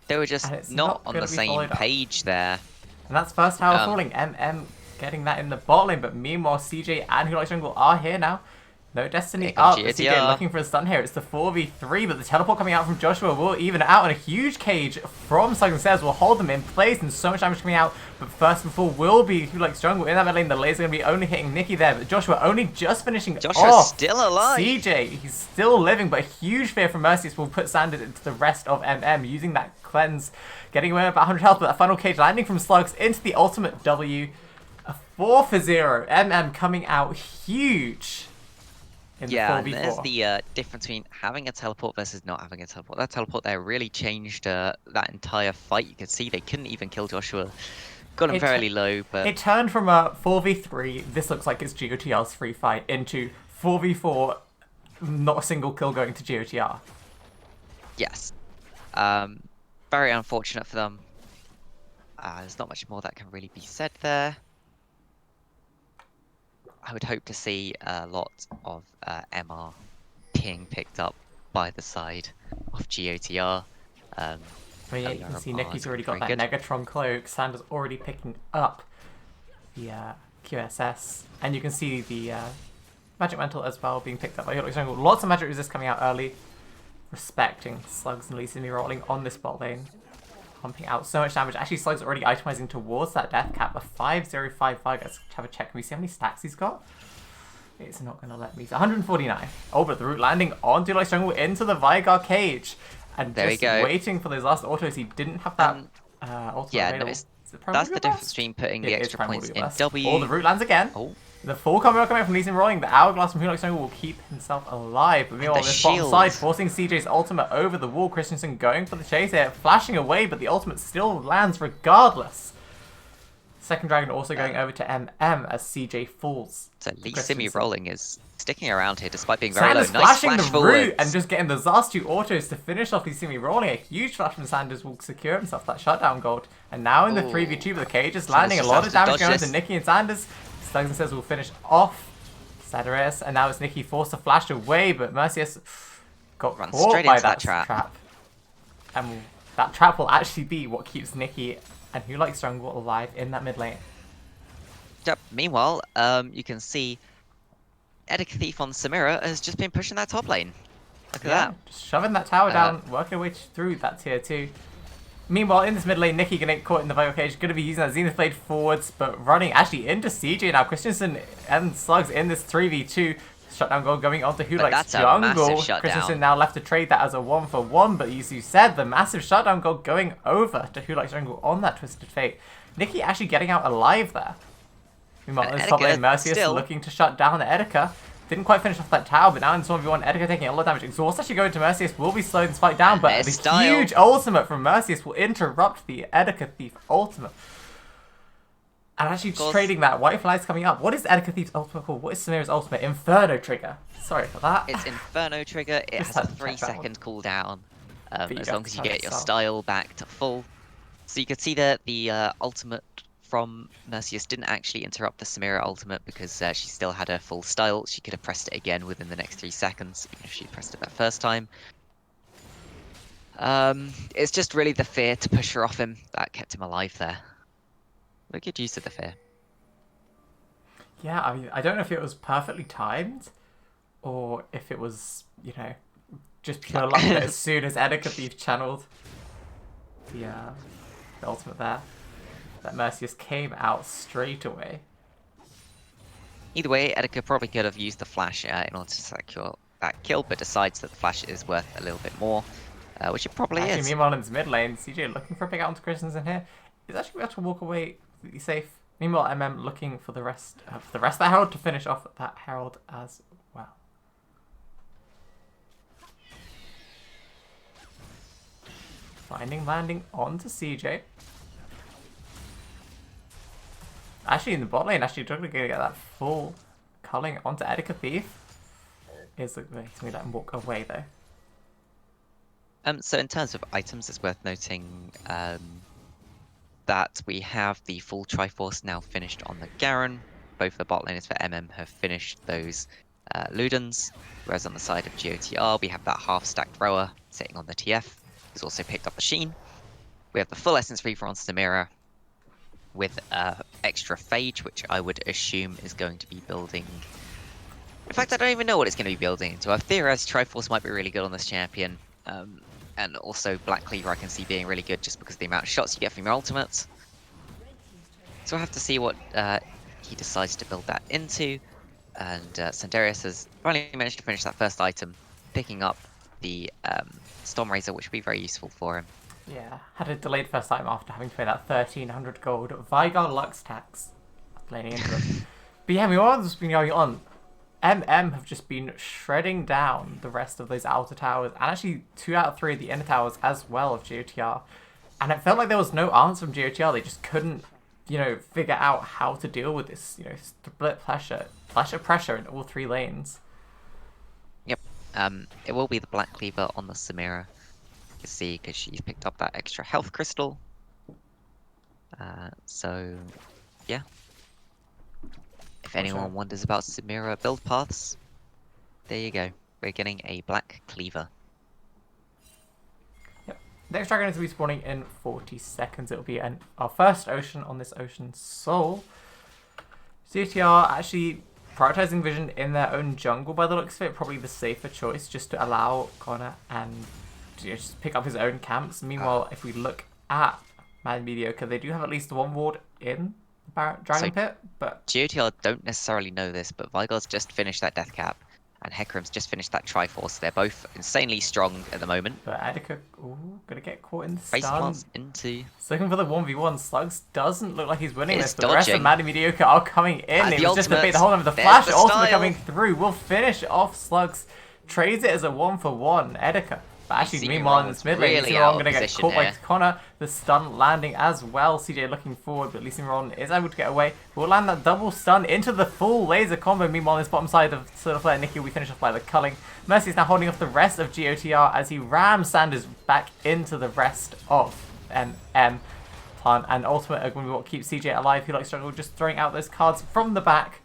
They were just not on the same page there. And that's first tower falling. Getting that in the bot lane, but meanwhile CJ and Who Likes Jungle are here now. No Destiny up. CJ looking for a stun here. It's the 4v3, but the teleport coming out from Joshua will even it out, and a huge cage from Slugs and Sails will hold them in place, and so much damage coming out. But first before will be Who Likes Jungle in that mid lane. The laser going to be only hitting Nikki there, but Joshua only just finishing Joshua's still alive. CJ, he's still living, but a huge fear from Mercius will put Sanders into the rest of using that cleanse, getting away with about 100 health, but that final cage landing from Slugs into the ultimate W. A 4 for 0. Coming out huge. Yeah, and there's the difference between having a teleport versus not having a teleport. That teleport there really changed that entire fight. You could see they couldn't even kill Joshua. Got him fairly low, but... It turned from a 4v3, this looks like it's GOTR's free fight, into 4v4, not a single kill going to GOTR. Yes. Very unfortunate for them. There's not much more that can really be said there. I would hope to see a lot of MR being picked up by the side of GOTR. But yeah, you can see ioriaa Nicky's is already got very that good. Negatron cloak. Sanders already picking up the QSS. And you can see the Magic Mantle as well being picked up by Helix Jungle. Lots of Magic Resist coming out early. Respecting Slugs and Lee rolling on this bot lane. Pumping out so much damage. Actually, Slugs already itemizing towards that death cap. A 5055. Let's have a check. Can we see how many stacks he's got? It's not going to let me. 149. Oh, but the root landing onto Helix Jungle into the Vigar cage. And There just we go. waiting for those last autos. He didn't have that ultimate Yeah, available. no, Is it that's the Primordial difference Burst? between putting It the is extra points Primordial in Burst. W. Oh, the root lands again. Oh. The full combo coming from Lee Sin rolling. The Hourglass from Helix Jungle will keep himself alive. But meanwhile, the this bottom shield. side forcing CJ's ultimate over the wall. Christensen going for the chase here, flashing away, but the ultimate still lands regardless. Second Dragon also going over to MM as CJ falls. So Lee Christensen. rolling is sticking around here despite being very Sanders low. Nice flashing flash the root forwards. and just getting the Zastu autos to finish off Lee Simi rolling. A huge flash from Sanders will secure himself that shutdown gold. And now in the 3v2 with the cage is landing a just lot has of to damage dodge going this. to Nikki and Sanders. Slugs and says will finish off Cedarius, and now it's Nikki forced to flash away, but Mercius got Runs caught straight by into that that trap. And that trap will actually be what keeps Nikki and Who Likes Jungle alive in that mid lane. Yep. Meanwhile, you can see Edic Thief on Samira has just been pushing that top lane. Look at that. Just shoving that tower down, working away through that tier 2. Meanwhile, in this mid lane, Nikki gonna get caught in the Vital Cage, gonna be using that Zenith Blade forwards, but running actually into CJ now. Christensen and Slugs in this 3v2. Shutdown goal going on to Who Likes that's a Jungle. massive shutdown. Christensen now left to trade that as a 1-for-1, but as you said, the massive shutdown goal going over to Who Likes Jungle on that Twisted Fate. Nikki actually getting out alive there. Meanwhile, And this top lane, Edica Mercius still- looking to shut down Edica. Didn't quite finish off that tower, but now in some of you want Edica taking a lot of damage. Exhaust actually going to Mercius will be slowing this fight down, but there's the style. huge ultimate from Mercius will interrupt the Edica Thief ultimate. And actually just trading that. White Fly's coming up. What is Edica Thief's ultimate called? What is Samira's ultimate? Inferno Trigger. Sorry for that. It's Inferno Trigger. It Just has a had to check that 3-second cooldown. you As have long to as you tell get your yourself. style back to full. So you can see that the ultimate from Mercius didn't actually interrupt the Samira ultimate because she still had her full style. She could have pressed it again within the next 3 seconds, even if she pressed it that first time. It's just really the fear to push her off him that kept him alive there. But good use of the fear. Yeah, I mean, I don't know if it was perfectly timed or if it was, just pure luck that as soon as Edica Thief channeled the ultimate there, that Mercius came out straight away. Either way, Edica probably could have used the flash in order to secure that kill, but decides that the flash is worth a little bit more, which it probably Actually, is. meanwhile in his mid lane, CJ looking for a pick out onto Christensen here. He's actually able to walk away completely safe. Meanwhile, MM looking for the rest of the Herald to finish off that Herald as well. Finding landing onto CJ. Actually, in the bot lane, actually going to get that full culling onto Edica Thief. Is the way to let him walk away though. So in terms of items, it's worth noting that we have the full Triforce now finished on the Garen. Both the bot laners for MM have finished those Ludens, whereas on the side of GOTR we have that half-stacked rower sitting on the TF, who's also picked up the Sheen. We have the full Essence Reaver on Samira, with extra Phage, which I would assume is going to be building... In fact, I don't even know what it's going to be building into. I've theorized Triforce might be really good on this champion. And also Black Cleaver I can see being really good just because of the amount of shots you get from your ultimates. So we'll have to see what he decides to build that into. And Sandarius has finally managed to finish that first item, picking up the Storm Razor, which will be very useful for him. Yeah, had a delayed first time after having to pay that 1300 gold Vigar Lux tax. Laning into them. But yeah, we all just been going on. MM have just been shredding down the rest of those outer towers, and actually 2 out of 3 of the inner towers as well of GOTR. And it felt like there was no answer from GOTR. They just couldn't, figure out how to deal with this, split pressure in all 3 lanes. Yep. It will be the Black Cleaver on the Samira. You can see because she's picked up that extra health crystal. So, yeah. If Gotcha. anyone wonders about Samira build paths, there you go. We're getting a black cleaver. Yep. Next dragon is respawning in 40 seconds. It'll be our first ocean on this Ocean Soul. CTR actually prioritizing vision in their own jungle by the looks of it. Probably the safer choice, just to allow Connor and just pick up his own camps. Meanwhile, if we look at Mediocre, they do have at least one ward in the Dragon Pit, but GOTR don't necessarily know this, but Vigor's just finished that death cap, and Hecarim's just finished that Triforce. They're both insanely strong at the moment. But Edeka, gonna get caught in the Face stun. plants into... He's looking for the 1v1. Slugs doesn't look like he's winning It's this, but the rest of dodging. Mediocre are coming in. The It was just a ultimate. bait to hold him. The There's flash the ultimate style. coming through. Will finish off Slugs. Trades it as a 1-for-1. Edeka. But actually, Lee's meanwhile, in Emerald this mid lane, really Lee's out of going to get position caught by here. Connor. The stun landing as well. CJ looking forward, but Lee's Emerald is able to get away. Will land that double stun into the full laser combo. Meanwhile, on this bottom side of Solar Flare, Nikki will be finished off by the culling. Mercy is now holding off the rest of GOTR as he rams Sanders back into the rest of MM. Plant and ultimate are going to be what keeps CJ alive. He likes struggle just throwing out those cards from the back,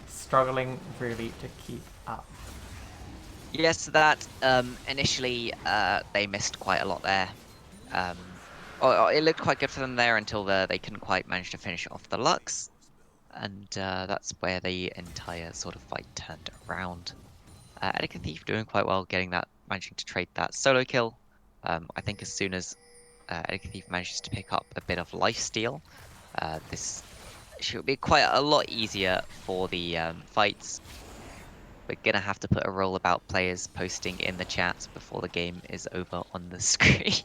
struggling really to keep up. Yes, that initially they missed quite a lot there. Or it looked quite good for them there until they couldn't quite manage to finish off the Lux, and that's where the entire sort of fight turned around. Edeka Thief doing quite well, managing to trade that solo kill. I think as soon as Edeka Thief manages to pick up a bit of lifesteal, this should be quite a lot easier for the fights. We're gonna have to put a rule about players posting in the chat before the game is over on the screen.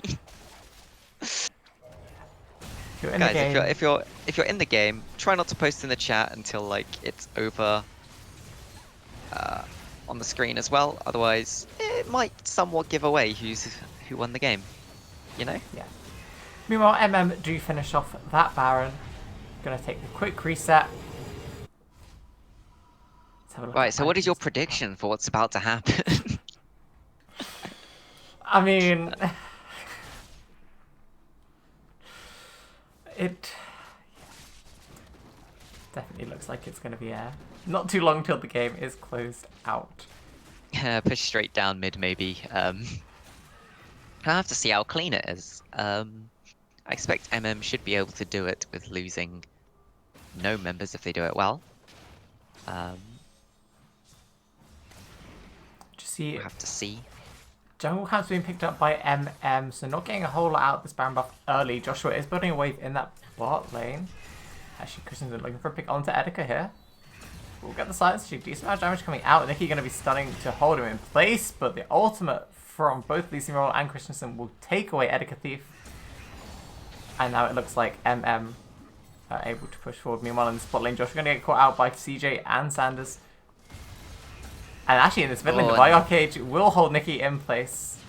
Guys, if you're in the game, try not to post in the chat until like it's over on the screen as well. Otherwise, it might somewhat give away who won the game. You know? Yeah. Meanwhile, MM do finish off that Baron. Gonna take a quick reset. Right, so what is your prediction for what's about to happen? I mean, it definitely looks like it's going to be not too long till the game is closed out. Push straight down mid, maybe. I have to see how clean it is. I expect MM should be able to do it with losing no members if they do it well. We'll have to see. Jungle camp's being picked up by MM, so not getting a whole lot out of this Baron buff early. Joshua is building a wave in that bot lane. Actually, Christian's looking for a pick onto Edeka here. We'll get the silence. Decent amount of damage coming out. Nikki going to be stunning to hold him in place, but the ultimate from both Lee Roll and Christensen will take away Edeka Thief. And now it looks like MM are able to push forward. Meanwhile, in the spot lane, Joshua going to get caught out by CJ and Sanders. And actually, in this mid lane, the Vigor Cage will hold Nikki in place.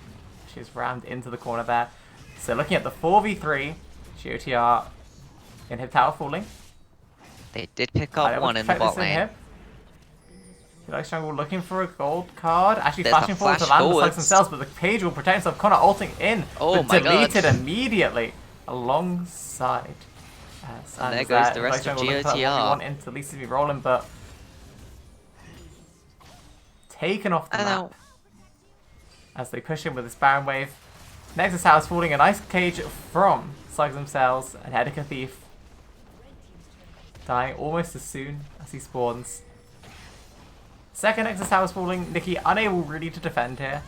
She's rammed into the corner there. So looking at the 4v3, GOTR in Hip Tower falling. They did pick up one in the bot lane. He likes jungle looking for a gold card. Actually There's flashing forward to land the slugs themselves, but the page will protect himself. Connor ulting in, but deleted immediately alongside. And there goes the rest of GOTR. Want into Lisa be rolling, but taken off the map as they push him with this Baron wave. Nexus Tower is falling, an ice cage from Slugs themselves, and Edeka Thief dying almost as soon as he spawns. Second Nexus Tower is falling, Nikki unable really to defend here,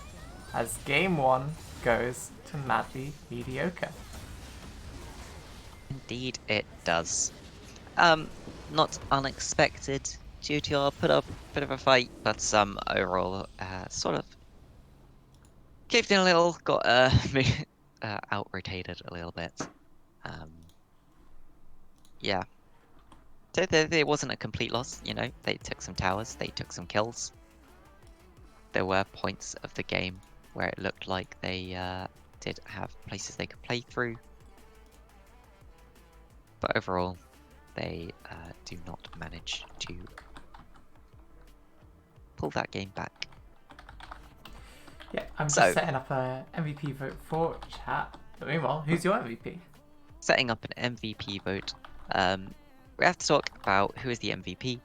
as game one goes to Madly Mediocre. Indeed it does. Not unexpected. GOTR put up a bit of a fight, but overall sort of caved in a little, got out-rotated a little bit. Yeah. So there wasn't a complete loss, you know. They took some towers, they took some kills. There were points of the game where it looked like they did have places they could play through. But overall, they do not manage to pull that game back. Yeah, I'm just setting up a MVP vote for chat. But meanwhile, who's your MVP? setting up an MVP vote. We have to talk about who is the MVP.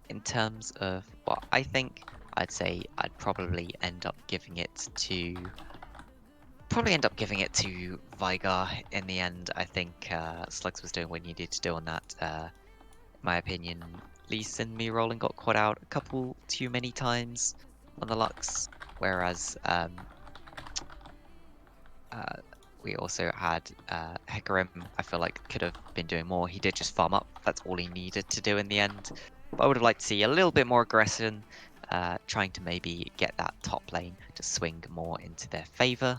In terms of what I think, I'd say I'd probably end up giving it to Vigar in the end. I think Slugs was doing what he needed to do on that. In my opinion, Lee Sin Me rolling got caught out a couple too many times on the Lux, whereas we also had Hecarim, I feel like could have been doing more. He did just farm up. That's all he needed to do in the end. But I would have liked to see a little bit more aggression, trying to maybe get that top lane to swing more into their favor.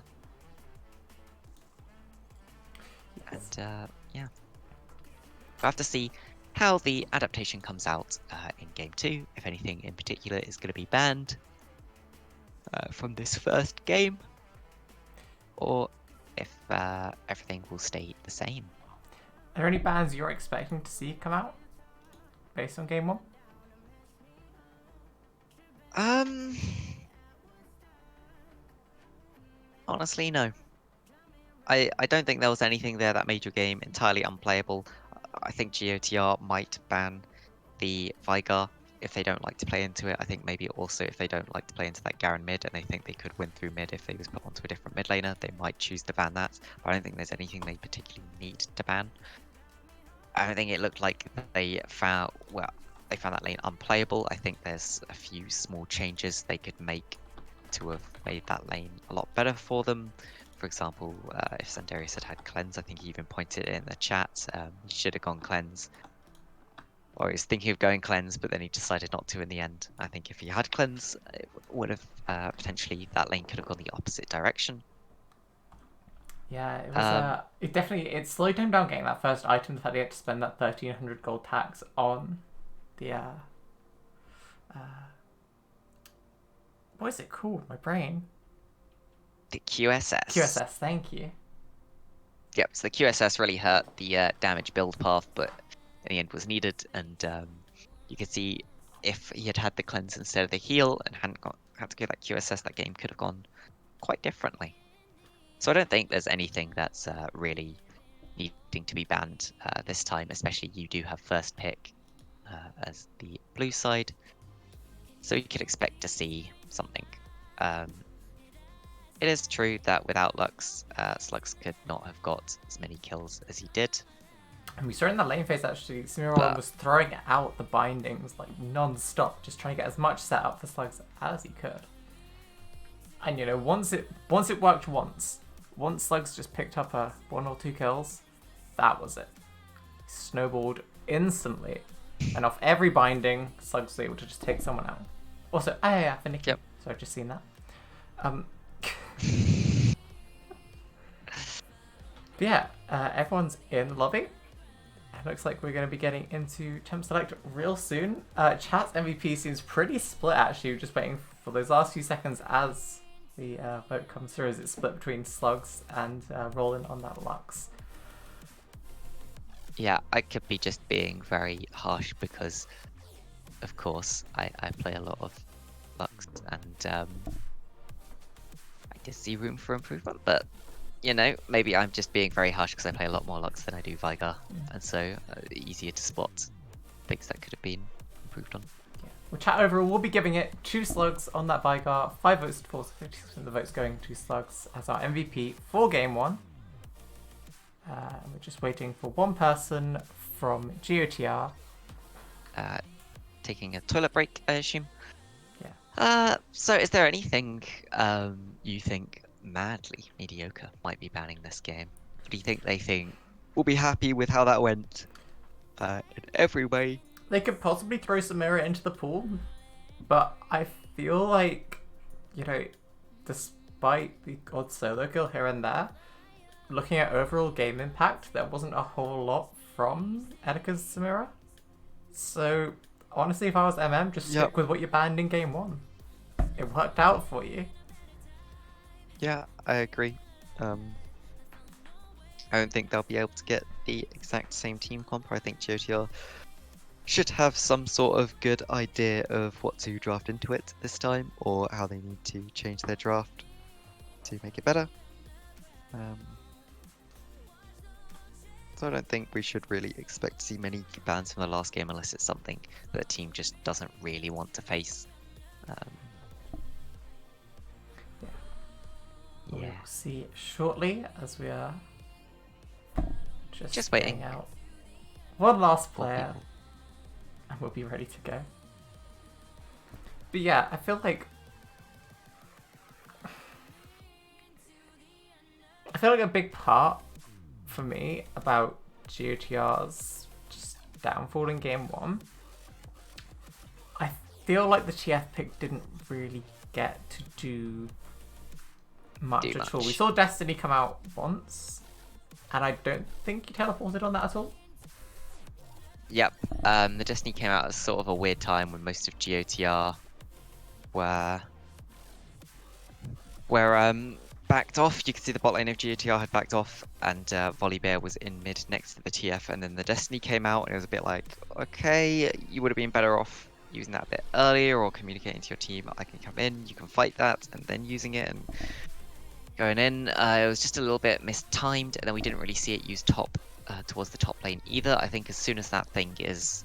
And yeah, we'll have to see how the adaptation comes out in Game 2. If anything in particular is going to be banned from this first game, or if everything will stay the same. Are there any bans you're expecting to see come out based on Game 1? Honestly, no. I don't think there was anything there that made your game entirely unplayable. I think GOTR might ban the Vigar if they don't like to play into it. I think maybe also if they don't like to play into that Garen mid and they think they could win through mid if they was put onto a different mid laner, they might choose to ban that. But I don't think there's anything they particularly need to ban. I don't think it looked like they found that lane unplayable. I think there's a few small changes they could make to have made that lane a lot better for them. For example, if Sandarius had cleanse, I think he even pointed it in the chat. He should have gone cleanse. Or he was thinking of going cleanse, but then he decided not to in the end. I think if he had cleanse, it would have potentially that lane could have gone the opposite direction. Yeah, it was. It slowed him down getting that first item. The fact they had to spend that 1,300 gold tax on the what is it called? My brain. The QSS. QSS. Thank you. Yep. So the QSS really hurt the damage build path, but in the end was needed, and you could see if he had the cleanse instead of the heal and had to go that QSS, that game could have gone quite differently. So I don't think there's anything that's really needing to be banned this time, especially you do have first pick as the blue side. So you could expect to see something. It is true that without Lux, Slugs could not have got as many kills as he did. And we saw in the lane phase actually, Simiron was throwing out the bindings like non-stop, just trying to get as much set up for Slugs as he could. And you know, once it worked once Slugs just picked up a 1 or 2 kills, that was it. He snowballed instantly. And off every binding, Slugs was able to just take someone out. Also, yeah, Finicky. Yep. So I've just seen that. But yeah, everyone's in the lobby. It looks like we're going to be getting into Temp Select real soon. Chat's MVP seems pretty split actually. We're just waiting for those last few seconds as the vote comes through, as it's split between Slugs and Roland on that Lux. Yeah, I could be just being very harsh because, of course, I play a lot of Lux and I did see room for improvement, but you know, maybe I'm just being very harsh because I play a lot more Lux than I do Vigar, and so easier to spot things that could have been improved on. Yeah. Well, chat overall, we'll be giving it 2 Slugs on that Vigar, 5 votes to 4, so 50% of the votes going to Slugs as our MVP for Game 1. We're just waiting for one person from GOTR. Taking a toilet break, I assume. Yeah. So is there anything you think madly mediocre might be banning this game? Do you think they think we'll be happy with how that went in every way? They could possibly throw Samira into the pool, but I feel like, you know, despite the odd solo kill here and there, looking at overall game impact, there wasn't a whole lot from Edgar's Samira. So honestly, if I was just stick with what you banned in Game 1. It worked out for you. Yeah, I agree. I don't think they'll be able to get the exact same team comp. I think GOTR should have some sort of good idea of what to draft into it this time, or how they need to change their draft to make it better. So I don't think we should really expect to see many bans from the last game unless it's something that the team just doesn't really want to face. We'll Yeah. see shortly as we are Just waiting. getting out one last More player, people. and we'll be ready to go. But yeah, I feel like a big part for me about GOTR's just downfall in game one, I feel like the TF pick didn't really get to do much at all. We saw Destiny come out once, and I don't think he teleported on that at all. Yep. The Destiny came out at sort of a weird time when most of GOTR were backed off. You could see the bot lane of GOTR had backed off, and Volibear was in mid next to the TF, and then the Destiny came out, and it was a bit like, okay, you would have been better off using that a bit earlier, or communicating to your team, I can come in, you can fight that, and then using it and going in. It was just a little bit mistimed, and then we didn't really see it used towards the top lane either. I think as soon as that thing is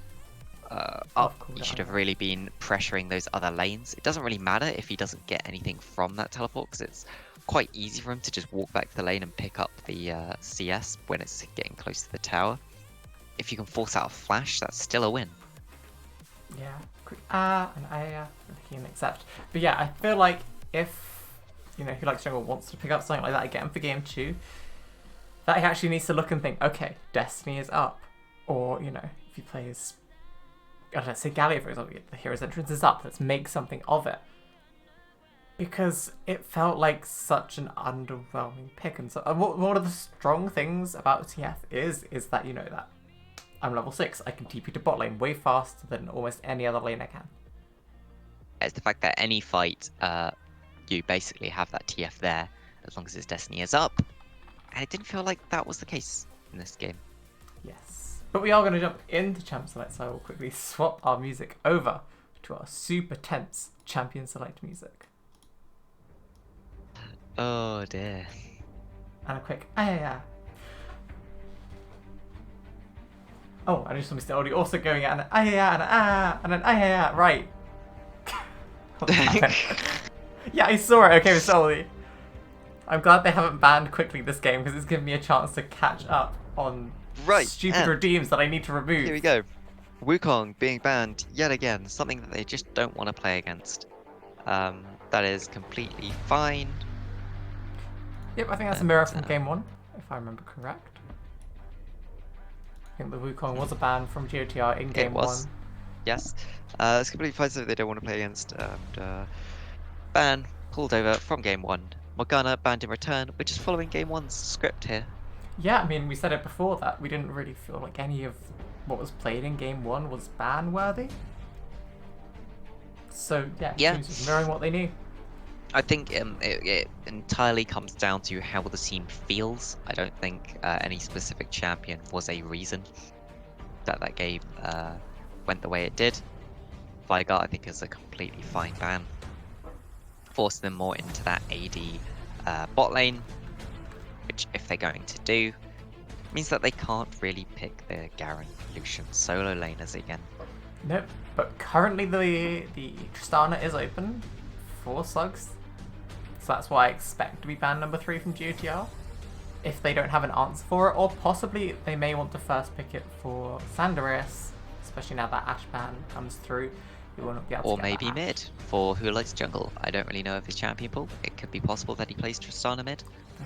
up, you should have really been pressuring those other lanes. It doesn't really matter if he doesn't get anything from that teleport, because it's quite easy for him to just walk back to the lane and pick up the CS when it's getting close to the tower. If you can force out a flash, that's still a win. Yeah, and I can accept. But yeah, I feel like if, you know, he likes jungle wants to pick up something like that again for game 2, that he actually needs to look and think, okay, Destiny is up. Or, you know, if he plays, I don't know, say Gallia, for example, the hero's entrance is up, let's make something of it. Because it felt like such an underwhelming pick. And so one of the strong things about TF is that, you know, that I'm level 6, I can TP to bot lane way faster than almost any other lane I can. It's the fact that any fight, you basically have that TF there, as long as his Destiny is up. And it didn't feel like that was the case in this game. Yes. But we are going to jump into Champ Select, so I will quickly swap our music over to our super tense Champion Select music. Oh dear. And a quick yeah. Oh, I just missed the audio also going at an and an right. Yeah, I saw it. Okay, Solly. I'm glad they haven't banned quickly this game because it's given me a chance to catch up on stupid redeems that I need to remove. Here we go. Wukong being banned yet again, something that they just don't want to play against. That is completely fine. Yep, I think that's a mirror from game 1, if I remember correct. I think the Wukong was a ban from GOTR in game 1. Yes. It's completely fine, so they don't want to play against. Ban pulled over from game 1. Morgana banned in return. We're just following game 1's script here. Yeah, I mean, we said it before that we didn't really feel like any of what was played in game 1 was ban worthy. So yeah, it seems just mirroring what they knew. I think it entirely comes down to how the team feels. I don't think any specific champion was a reason that game went the way it did. Veigar, I think, is a completely fine ban. Forcing them more into that AD bot lane, which, if they're going to do, means that they can't really pick their Garen, Lucian solo laners again. Nope, but currently the Tristana is open for slugs. So that's why I expect to be ban number 3 from GOTR. If they don't have an answer for it, or possibly they may want to first pick it for Sandarius, especially now that Ashe ban comes through. You will not be able to or get maybe that mid for who likes jungle. I don't really know of his champion pool. It could be possible that he plays Tristana mid.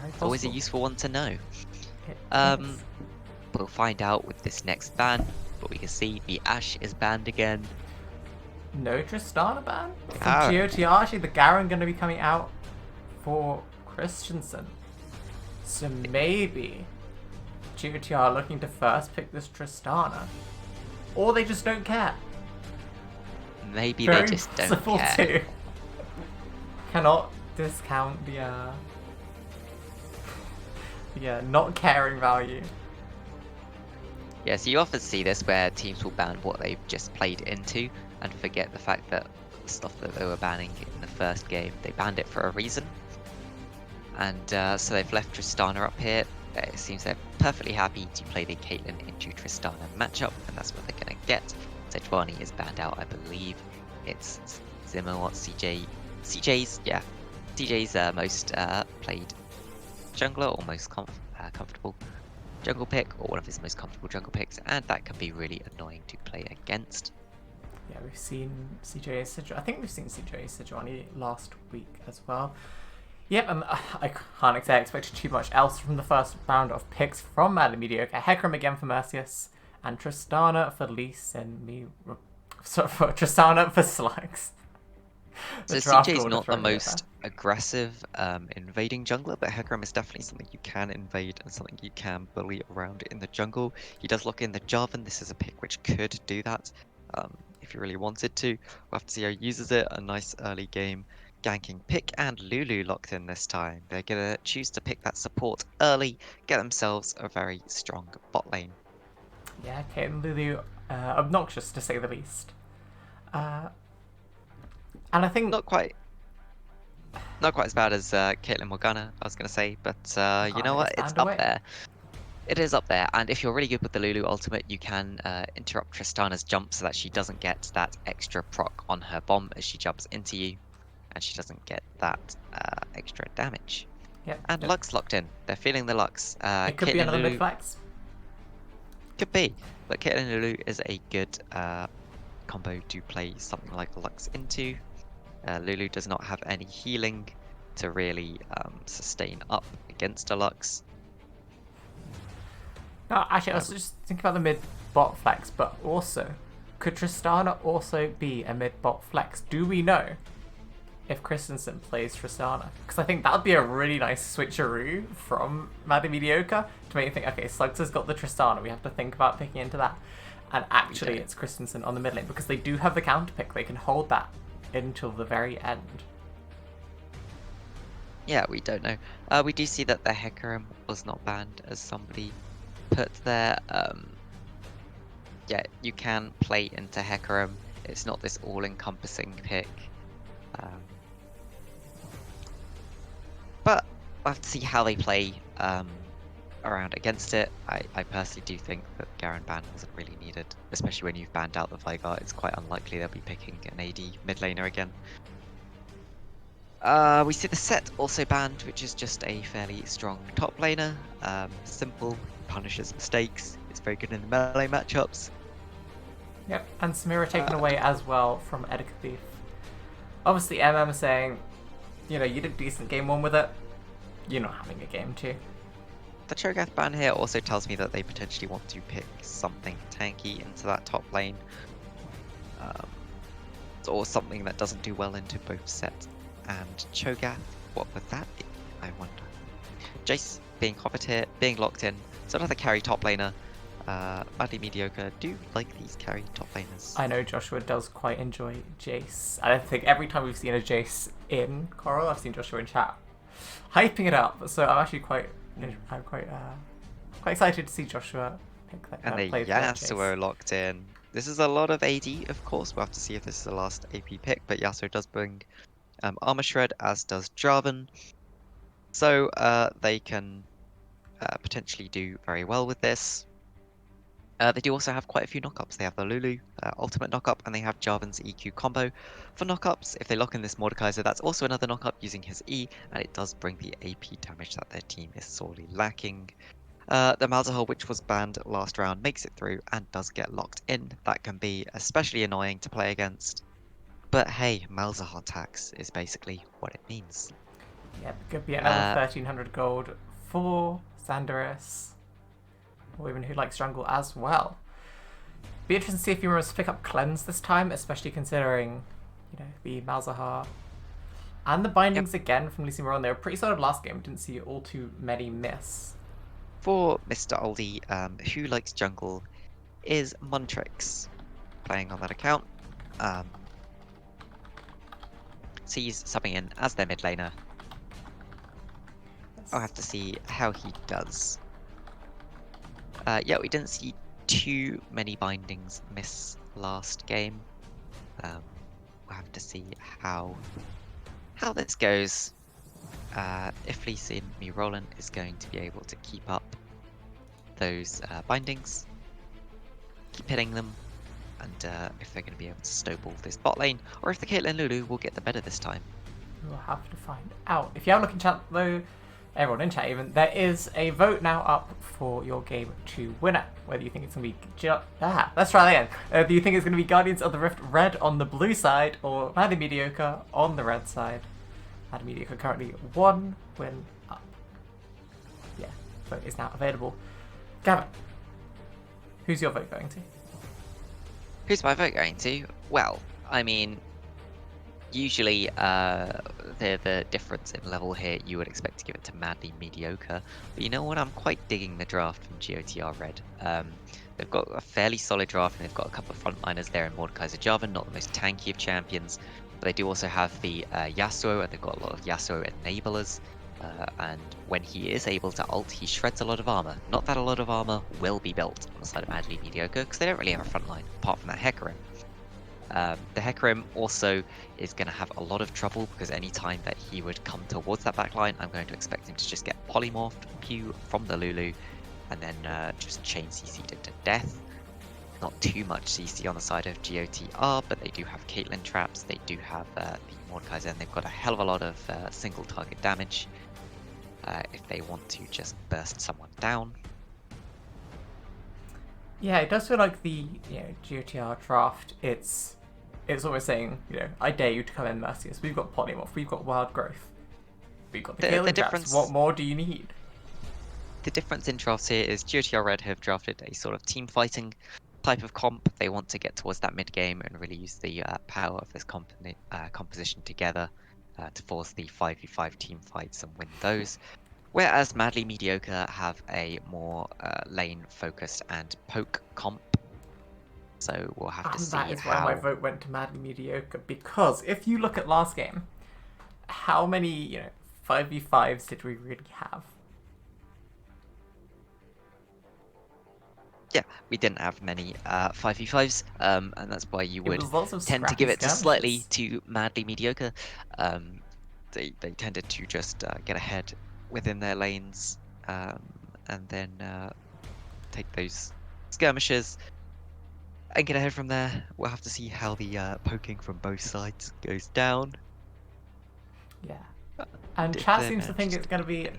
It's always a useful one to know. We'll find out with this next ban, but we can see the Ashe is banned again. No Tristana ban? From GOTR, actually the Garen going to be coming out for Christensen. So maybe GOTR are looking to first pick this Tristana. Or they just don't care. Maybe Very they just don't possible care. Too. Cannot discount the not caring value. Yeah, so you often see this where teams will ban what they've just played into and forget the fact that the stuff that they were banning in the first game, they banned it for a reason. And so they've left Tristana up here. It seems they're perfectly happy to play the Caitlyn into Tristana matchup, and that's what they're going to get. Sejuani is banned out, I believe. It's Zimmer, what, CJ's most played jungler, or most comfortable jungle pick, or one of his most comfortable jungle picks, and that can be really annoying to play against. Yeah, we've seen CJ Sejuani. I think we've seen CJ Sejuani last week as well. Yep, and I can't expect too much else from the first round of picks from Mediocre. Hecarim again for Mercius, and Tristana for Lee Sin. Sorry, for Tristana for Slugs. So CJ's not the most aggressive invading jungler, but Hecarim is definitely something you can invade and something you can bully around in the jungle. He does lock in the Jarvan. This is a pick which could do that if you really wanted to. We'll have to see how he uses it. A nice early game ganking pick, and Lulu locked in this time. They're going to choose to pick that support early, get themselves a very strong bot lane. Yeah, Caitlyn Lulu, obnoxious to say the least. And I think not quite as bad as Caitlyn Morgana, I was going to say, but you know what? It's up there. It is up there, and if you're really good with the Lulu ultimate, you can interrupt Tristana's jump so that she doesn't get that extra proc on her bomb as she jumps into you, and she doesn't get that extra damage. Yep. And Lux locked in. They're feeling the Lux. It could be another mid flex. Could be, but Caitlyn Lulu is a good combo to play something like Lux into. Lulu does not have any healing to really sustain up against a Lux. No, actually, I was just thinking about the mid bot flex, but also, could Tristana also be a mid bot flex? Do we know if Christensen plays Tristana? Because I think that would be a really nice switcheroo from Mediocre to make you think, okay, Slugs has got the Tristana, we have to think about picking into that. And actually, it's Christensen on the mid lane, because they do have the counter pick, they can hold that until the very end. Yeah, we don't know. We do see that the Hecarim was not banned, as somebody put there. Yeah, you can play into Hecarim. It's not this all-encompassing pick. But we'll have to see how they play around against it. I personally do think that Garen ban wasn't really needed, especially when you've banned out the Veigar. It's quite unlikely they'll be picking an AD mid laner again. We see the Set also banned, which is just a fairly strong top laner. Simple, punishes mistakes. It's very good in the melee matchups. Yep, and Samira taken away as well from Edgar Thief. Obviously, saying, you know, you did decent game one with it. You're not having a game two. The Cho'Gath ban here also tells me that they potentially want to pick something tanky into that top lane. Or something that doesn't do well into both Set and Cho'Gath. What would that be, I wonder? Jace being covered here, being locked in. So another carry top laner. Mediocre do like these carry top laners. I know Joshua does quite enjoy Jace. I think every time we've seen a Jace in Coral, I've seen Joshua in chat hyping it up. So I'm actually quite excited to see Joshua pick that. And a Yasuo locked in. This is a lot of AD, of course. We'll have to see if this is the last AP pick, but Yasuo does bring Armor Shred, as does Jarvan. So they can potentially do very well with this. They do also have quite a few knockups. They have the Lulu ultimate knockup, and they have Jarvan's EQ combo for knockups. If they lock in this Mordekaiser, that's also another knockup using his E, and it does bring the AP damage that their team is sorely lacking. The Malzahar, which was banned last round, makes it through and does get locked in. That can be especially annoying to play against. But hey, Malzahar tax is basically what it means. Yep, could be another 1300 gold for Sandaris. Or even who likes jungle as well. Be interesting to see if you remember to pick up Cleanse this time, especially considering, you know, the Malzahar. And the bindings again from Lee Sin. They were pretty solid last game, didn't see all too many miss. For Mr. Aldi, who likes jungle, is Montrix playing on that account. So he's subbing in as their mid laner. I'll have to see how he does. Yeah, we didn't see too many bindings miss last game. We'll have to see how this goes. if Lee seen me rolling, is going to be able to keep up those bindings, keep hitting them, and if they're going to be able to snowball this bot lane, or if the Caitlyn Lulu will get the better this time. We'll have to find out. If you have a look in chat though, everyone in chat even, there is a vote now up for your game to win it. Whether you think it's going to be... let's try that again. Do you think it's going to be Guardians of the Rift Red on the blue side, or Madly Mediocre on the red side? Madly Mediocre currently 1 win up. Yeah, vote is now available. Gavin, who's your vote going to? Who's my vote going to? Well, I mean, usually the difference in level here, you would expect to give it to Madly Mediocre. But you know what? I'm quite digging the draft from GOTR Red. They've got a fairly solid draft, and they've got a couple of frontliners there in Mordekaiser Jarvan, not the most tanky of champions. But they do also have the Yasuo, and they've got a lot of Yasuo enablers. And when he is able to ult, he shreds a lot of armor. Not that a lot of armor will be built on the side of Madly Mediocre, because they don't really have a front line, apart from that Hecarim. The Hecarim also is going to have a lot of trouble, because any time that he would come towards that backline, I'm going to expect him to just get polymorphed Q from the Lulu, and then just chain CC'd it to death. Not too much CC on the side of GOTR, but they do have Caitlyn traps, they do have the Mordekaiser, and they've got a hell of a lot of single target damage. If they want to just burst someone down. Yeah, it does feel like the GOTR draft. It's always saying, I dare you to come in, Mercius. We've got polymorph, we've got wild growth, we've got the Caitlyn traps. What more do you need? The difference in drafts here is GOTR Red have drafted a sort of team fighting type of comp. They want to get towards that mid game and really use the power of this composition together to force the 5v5 team fights and win those. Whereas Madly Mediocre have a more lane-focused and poke comp. So we'll have to see how... That is why my vote went to Madly Mediocre, because if you look at last game, how many 5v5s did we really have? Yeah, we didn't have many 5v5s, and that's why you would tend to give it slightly to Madly Mediocre. They tended to just get ahead within their lanes, and then take those skirmishes and get ahead from there. We'll have to see how the poking from both sides goes down. Yeah, and chat seems to think it's going to be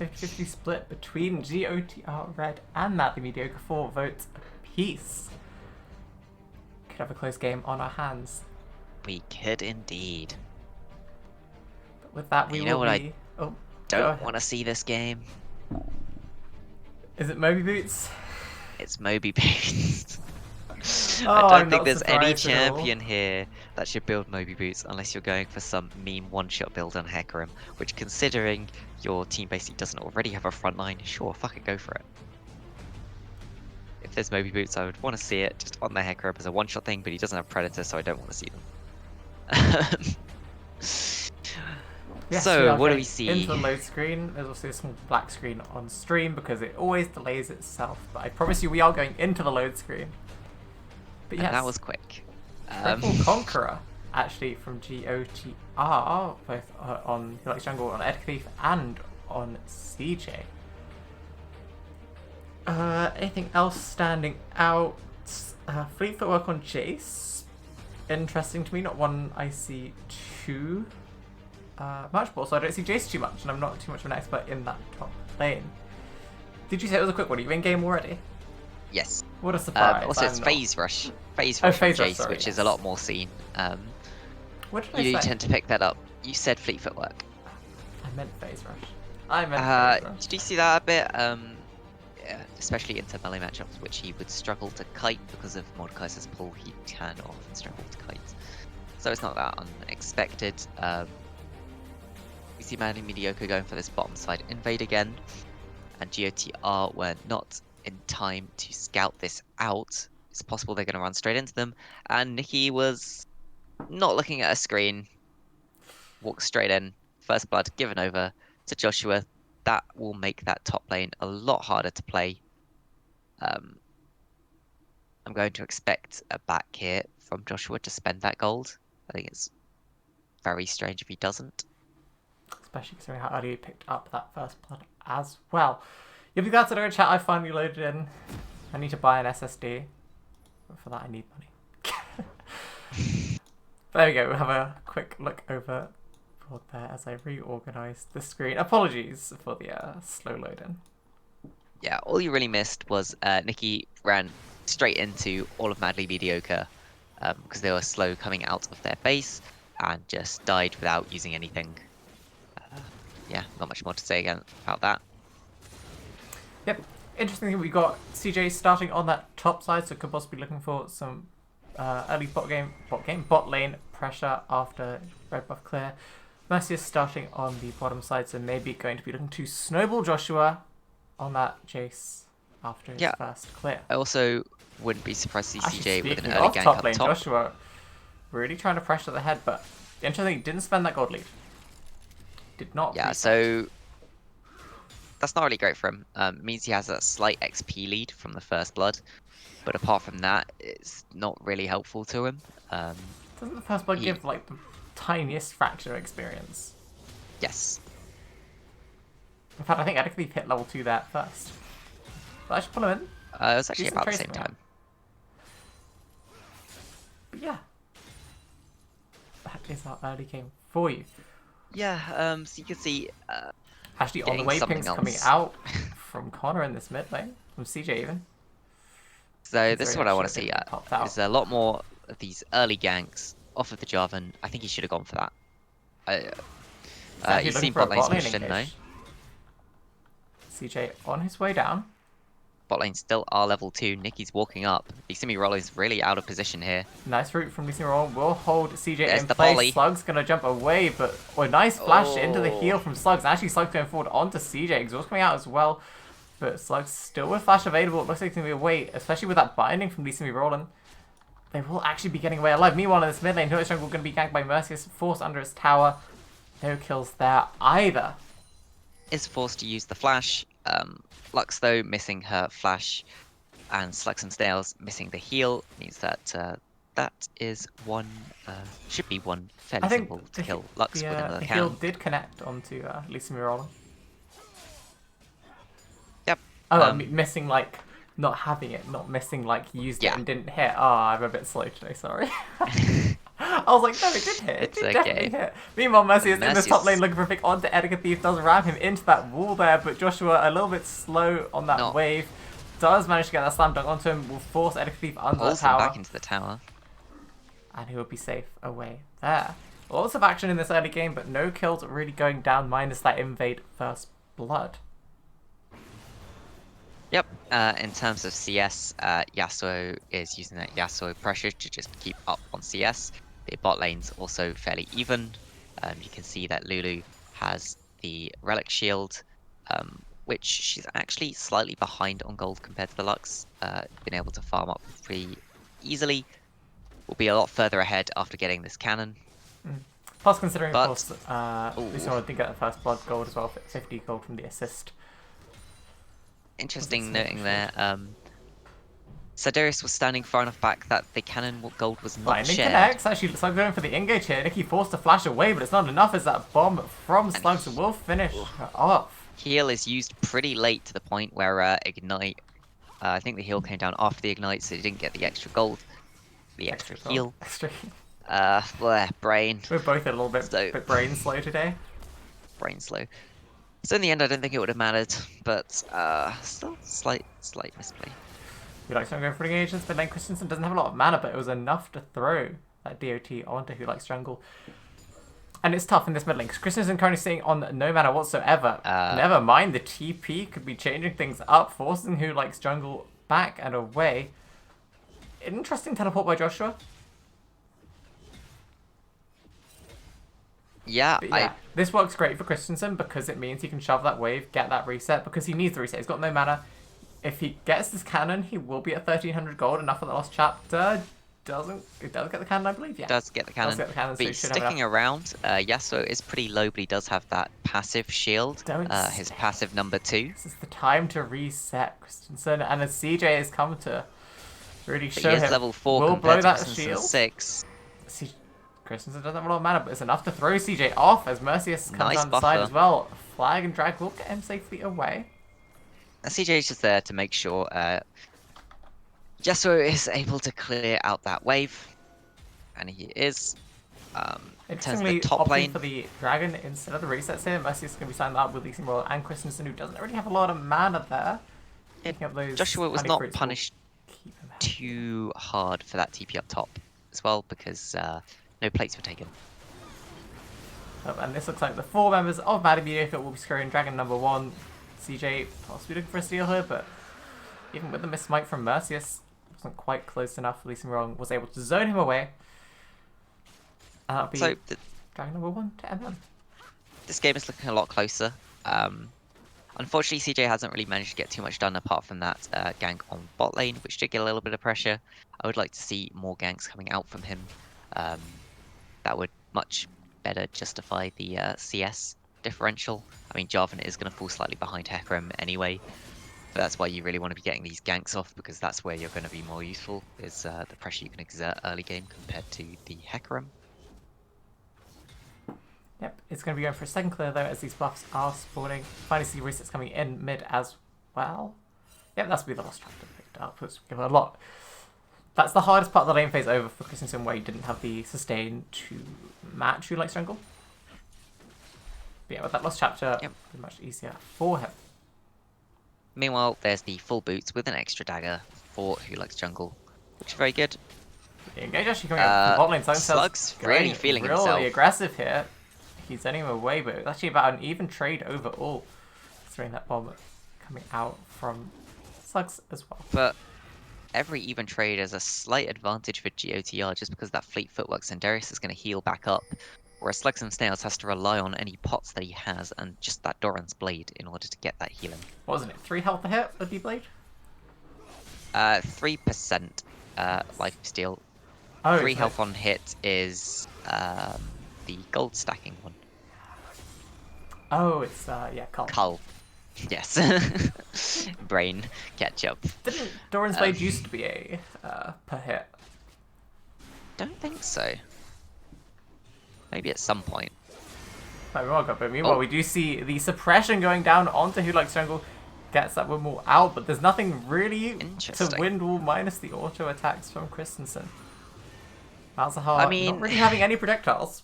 50-50 split between GOTR Red and Madly Mediocre, 4 votes apiece. Could have a close game on our hands. We could indeed. But with that, we will be... I don't want to see this game. Is it Moby Boots? It's Moby Boots. Oh, I don't think there's any champion here that should build Moby Boots unless you're going for some meme one-shot build on Hecarim, which, considering your team basically doesn't already have a front line, sure, fucking go for it. If there's Moby Boots, I would want to see it just on the Hecarim as a one-shot thing, but he doesn't have Predator, so I don't want to see them. Yes, so, what do we see? Into the load screen. There's also a small black screen on stream because it always delays itself, but I promise you we are going into the load screen. But yes, and that was quick. Triple Conqueror, actually, from GOTR, both on Helix Jungle, on Ed Thief, and on CJ. Anything else standing out? Fleet Footwork on Jace. Interesting to me, not one I see too much more, so I don't see Jace too much, and I'm not too much of an expert in that top lane. Did you say it was a quick one? Are you in game already? Yes. What a surprise. Also, it's Phase Rush. Phase Rush from Jace, sorry, which is a lot more seen. What did I say? You tend to pick that up. You said Fleet Footwork. I meant Phase Rush. I meant Phase Rush. Did you see that a bit? Yeah, especially into melee matchups, which he would struggle to kite because of Mordekaiser's pull. He can often struggle to kite. So it's not that unexpected. We see Madly Mediocre going for this bottom side invade again, and GOTR were not in time to scout this out. It's possible they're going to run straight into them, and Nikki was not looking at a screen, walked straight in, first blood given over to Joshua. That will make that top lane a lot harder to play. I'm going to expect a back here from Joshua to spend that gold. I think it's very strange if he doesn't. especially considering how early he picked up that first blood as well. You'll be glad to know, chat, I finally loaded in. I need to buy an SSD, but for that I need money. There we go, we'll have a quick look over board there as I reorganise the screen. Apologies for the slow load-in. Yeah, all you really missed was Nikki ran straight into all of Madly Mediocre because they were slow coming out of their base and just died without using anything. Yeah, not much more to say again about that. Yep, interestingly, we got CJ starting on that top side, so could possibly be looking for some early bot lane pressure after red buff clear. Mercius starting on the bottom side, so maybe going to be looking to snowball Joshua on that Jace after his first clear. I also wouldn't be surprised to see CJ with an early early gank up lane, top. Joshua really trying to pressure the head, but interestingly, didn't spend that gold lead. Did not. Yeah, so that's not really great for him. Means he has a slight XP lead from the first blood, but apart from that, it's not really helpful to him. Doesn't the first blood give like the tiniest fraction of experience? Yes. In fact, I think Edicleave hit level 2 there first. But I should pull him in. It was actually about the same time. But yeah. That is our early game for you. Yeah, so you can see... actually, on the way, pings coming out from Connor in this mid lane. From CJ even. So this is what I want to see. There's a lot more of these early ganks off of the Jarvan. I think he should have gone for that. He's seen bot lane switched in though. CJ on his way down. Bot lane still are level 2. Nicky's walking up. Lee is really out of position here. Nice route from Lee will hold CJ in place. Slug's going to jump away, but nice flash into the heel from Slugs. Actually, Slug's going forward onto CJ. Exhaust coming out as well. But Slug's still with flash available. It looks like it's going to be a wait, especially with that binding from Lee Roland. They will actually be getting away alive. Meanwhile, in this mid lane, Heroic Jungle going to be ganked by Mercius, forced under his tower. No kills there either. Is forced to use the flash. Lux, though, missing her flash, and Slugs and Snails missing the heal, means that that is one, should be one fairly simple to kill Lux with another cannon. The heal did connect onto Lisa Roland. Yep. Oh, missing, like, not having it, not missing, like, used it and didn't hit. Oh, I'm a bit slow today, sorry. I was like, no, it did hit. It did definitely hit. Meanwhile, Mercy is in the top lane looking for a pick onto Edgar Thief. Does ram him into that wall there, but Joshua a little bit slow on that wave. Does manage to get that slam dunk onto him. Will force Edgar Thief under the tower. Back into the tower. And he will be safe away there. Lots of action in this early game, but no kills really going down, minus that invade first blood. Yep, in terms of CS, Yasuo is using that Yasuo pressure to just keep up on CS. The bot lane's also fairly even. You can see that Lulu has the Relic Shield, which she's actually slightly behind on gold compared to the Lux. Been able to farm up pretty easily. Will be a lot further ahead after getting this cannon. Plus, considering, of course, Luciano did get the first blood gold as well, 50 gold from the assist. Interesting noting there, Sidarius was standing far enough back that the cannon gold was not shared. Connects. Actually, looks like going for the engage here. Nikki forced to flash away, but it's not enough as that bomb from Slugs will finish her off. Heal is used pretty late to the point where Ignite, I think the heal came down after the Ignite, so he didn't get the extra gold. The extra heal. Brain. We're both a little bit brain slow today. Brain slow. So in the end, I don't think it would have mattered, but still slight misplay. We like to go for engagements, but then Christensen doesn't have a lot of mana, but it was enough to throw that DOT onto Who Likes Jungle. And it's tough in this mid lane, because Christensen currently sitting on no mana whatsoever. Never mind, the TP could be changing things up, forcing Who Likes Jungle back and away. Interesting teleport by Joshua. Yeah, this works great for Christensen because it means he can shove that wave, get that reset, because he needs the reset. He's got no mana. If he gets this cannon, he will be at 1300 gold, enough for the last chapter. It does get the cannon, I believe, yeah. Does get the cannon. But so sticking around, Yasuo is pretty low, but he does have that passive shield, his passive number 2. This is the time to reset Christensen, and as CJ has come to really show him, level 4 will compared blow to that shield. 6. Christensen doesn't have a lot of mana, but it's enough to throw CJ off as Mercius comes Nice down the side buffer. as well. Flag and drag will get him safely away. And CJ is just there to make sure Yasuo is able to clear out that wave. And he is. In terms of the Interestingly, top opting lane, for the dragon instead of the resets here. Mercius is going to be signed up with Leasing Royal and Christensen, who doesn't really have a lot of mana there. Picking up those Joshua was honey not fruits will punished keep him happy. too hard for that TP up top as well because no plates were taken. And this looks like the 4 members of Mediocre will be scoring Dragon number 1. CJ possibly looking for a steal here, but even with the miss smite from Mercius, wasn't quite close enough. Leasing Royal was able to zone him away. And that'll be So Dragon number 1 to MM. this game is looking a lot closer. Unfortunately, CJ hasn't really managed to get too much done apart from that gank on bot lane, which did get a little bit of pressure. I would like to see more ganks coming out from him. That would much better justify the CS differential. I mean, Jarvan is going to fall slightly behind Hecarim anyway, but that's why you really want to be getting these ganks off because that's where you're going to be more useful, is the pressure you can exert early game compared to the Hecarim. Yep, it's going to be going for a second clear though as these buffs are spawning. Finally see resets coming in mid as well. Yep, that's be the last chapter picked up. It's given a lot. That's the hardest part of the lane phase over for Christensen, where he didn't have the sustain to match Who Likes Jungle. But yeah, with that last chapter, Yep. it'll be much easier for him. Meanwhile, there's the full boots with an extra dagger for Who Likes Jungle, which is very good. The engage actually coming out from bot lane. Slug's really feeling really himself. aggressive here. He's sending him away, but it's actually about an even trade overall. Throwing that bomb coming out from Slugs as well. But every even trade has a slight advantage for GOTR just because that fleet footwork Sandarius is going to heal back up, whereas Slugs and Snails has to rely on any pots that he has and just that Doran's Blade in order to get that healing. What wasn't it? 3 health a hit with the blade? 3% life steal. Oh, 3 it's health on hit is the gold stacking one. Oh, it's yeah, Cull. Cull. Yes. Brain ketchup. Didn't Doran's blade used to be a per hit? Don't think so. Maybe at some point. But meanwhile, we do see the suppression going down onto Who Likes Jungle. Gets that windwall out, but there's nothing really to Interesting. windwall minus the auto attacks from Christensen. Malzahar I mean, not really having any projectiles.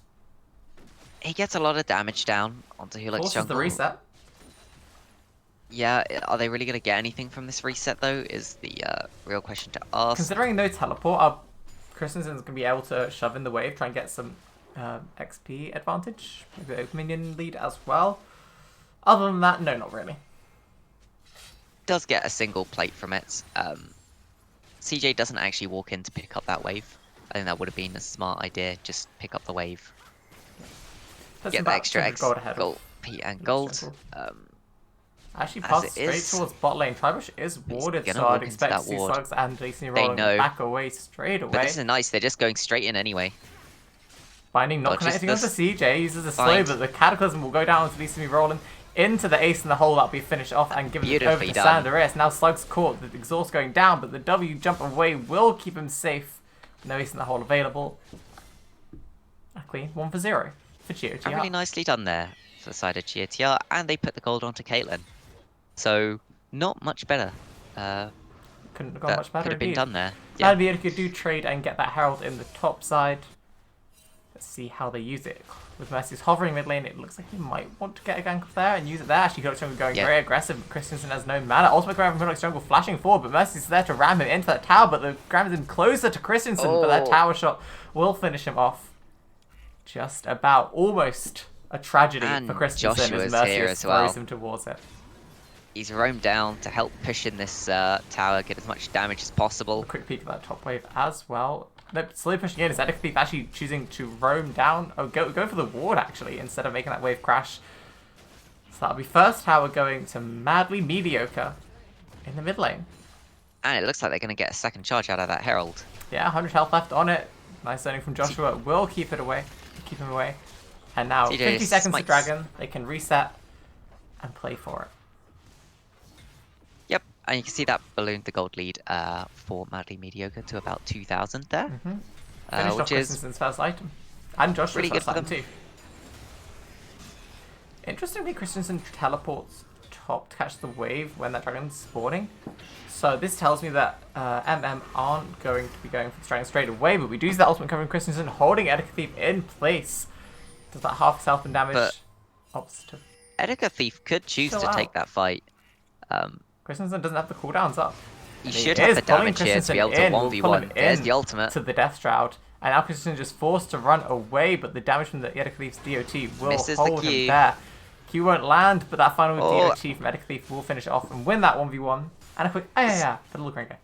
He gets a lot of damage down onto Who Likes Forces Jungle. the reset. Yeah, are they really going to get anything from this reset though? Is the real question to ask. Considering no teleport, Christensen's going to be able to shove in the wave, try and get some XP advantage. Maybe open minion lead as well. Other than that, no, not really. Does get a single plate from it. CJ doesn't actually walk in to pick up that wave. I think that would have been a smart idea. Just pick up the wave. That's Get the about extra 200 gold ahead gold, of P and Who gold. Likes Jungle. Actually as passed it straight is. towards bot lane. Tribush is warded, gonna so I'd walk into expect that to see ward. Slugs and Leasing They rolling know. back away straight away. But this is nice. They're just going straight in anyway. Binding not Dodges connecting onto this CJ, uses a slow, fight. but the Cataclysm will go down to Leasing rolling into the ace in the hole. That'll be finished off and given it over Beautifully to done. Sandarius. Now Slugs caught, the exhaust going down, but the W jump away will keep him safe. No ace in the hole available. A clean 1 for 0 for GOTR. And really nicely done there for the side of GOTR, and they put the gold onto Caitlyn. So not much better. Couldn't have gone That much better could have been indeed. done there. Yeah. Yeah. Mediocre do trade and get that Herald in the top side. Let's see how they use it. With Mercy's hovering mid lane, it looks like he might want to get a gank off there and use it there. Actually, Who Likes Jungle going Yeah. very aggressive, but Christensen has no mana. Ultimate Grab from Who Likes Jungle flashing forward, but Mercy's there to ram him into that tower, but the grab is in closer to Christensen, but that Oh. tower shot will finish him off. Just about. Almost a tragedy And for Christensen Joshua's as here Mercy as throws well. him towards it. He's roamed down to help push in this tower, get as much damage as A possible. quick peek at that top wave as well. They're slowly pushing in. Is that if Thief actually choosing to roam down? Oh, go for the ward actually instead of making that wave crash. So that'll be first tower going to Madly Mediocre in the mid lane. And it looks like they're going to get a second charge out of that Herald. Yeah, 100 health left on it. Nice zoning from Joshua. Will keep it away. Keep him away. And now CJ 50 seconds to smites. Dragon. They can reset and play for it. Yep, and you can see that ballooned the gold lead for Madly Mediocre to about 2,000 there. Finished off Which is Christensen's first item. And Joshua's Really good first for time them. too. Interestingly, Christensen teleports top to catch the wave when that dragon's spawning. So this tells me that MM aren't going to be going for the dragon straight away, but we do see that ultimate covering Christensen holding Edica Thief in place. Does that half his health and damage? But Opposite. Edica Thief could choose Chill to out. take that fight. Christensen doesn't have the cooldowns up. He And should he have is the pulling damage here to be able to Christensen in. We'll pull him 1v1. There's in the ultimate. to the Death Shroud. And now Christensen just forced to run away, but the damage from the Edica Thief's DOT will Misses the hold him Q. there. Q won't land, but that final Oh. DOT from Edica Thief will finish it off and win that 1v1. And a quick for the little Gringo.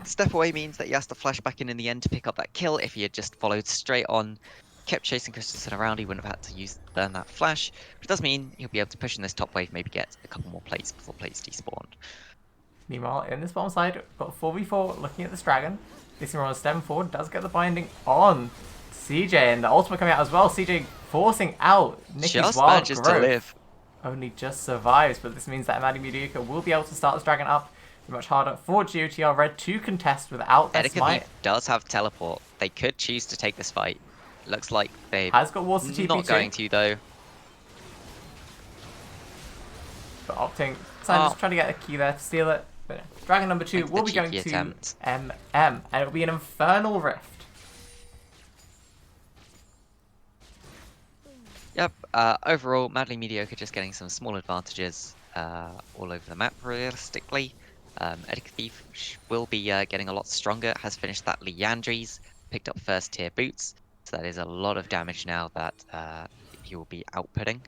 Step away means that he has to flash back in the end to pick up that kill. If he had just followed straight on, kept chasing Christensen around, he wouldn't have had to learn that flash. But it does mean he'll be able to push in this top wave, maybe get a couple more plates before plates despawn. Meanwhile, in this bottom side, we've got 4v4 looking at this dragon. This on a stem forward does get the binding on CJ, and the ultimate coming out as well. CJ forcing out Nicky's Just wild manages growth. to live. Only just survives, but this means that Mediocre will be able to start this dragon up. Be much harder for GOTR Red to contest without that Edica smite. Thief does have teleport. They could choose to take this fight. Looks like they Has got water TP not going to though. But opting, just trying to get a key there to steal it. But no. Dragon number 2 It's will the be going cheeky to attempt. MM, and it will be an Infernal Rift. Yep, overall, Madly Mediocre just getting some small advantages all over the map, realistically. Edica Thief will be getting a lot stronger, has finished that Leandries, picked up first tier boots, so that is a lot of damage now that he will be outputting.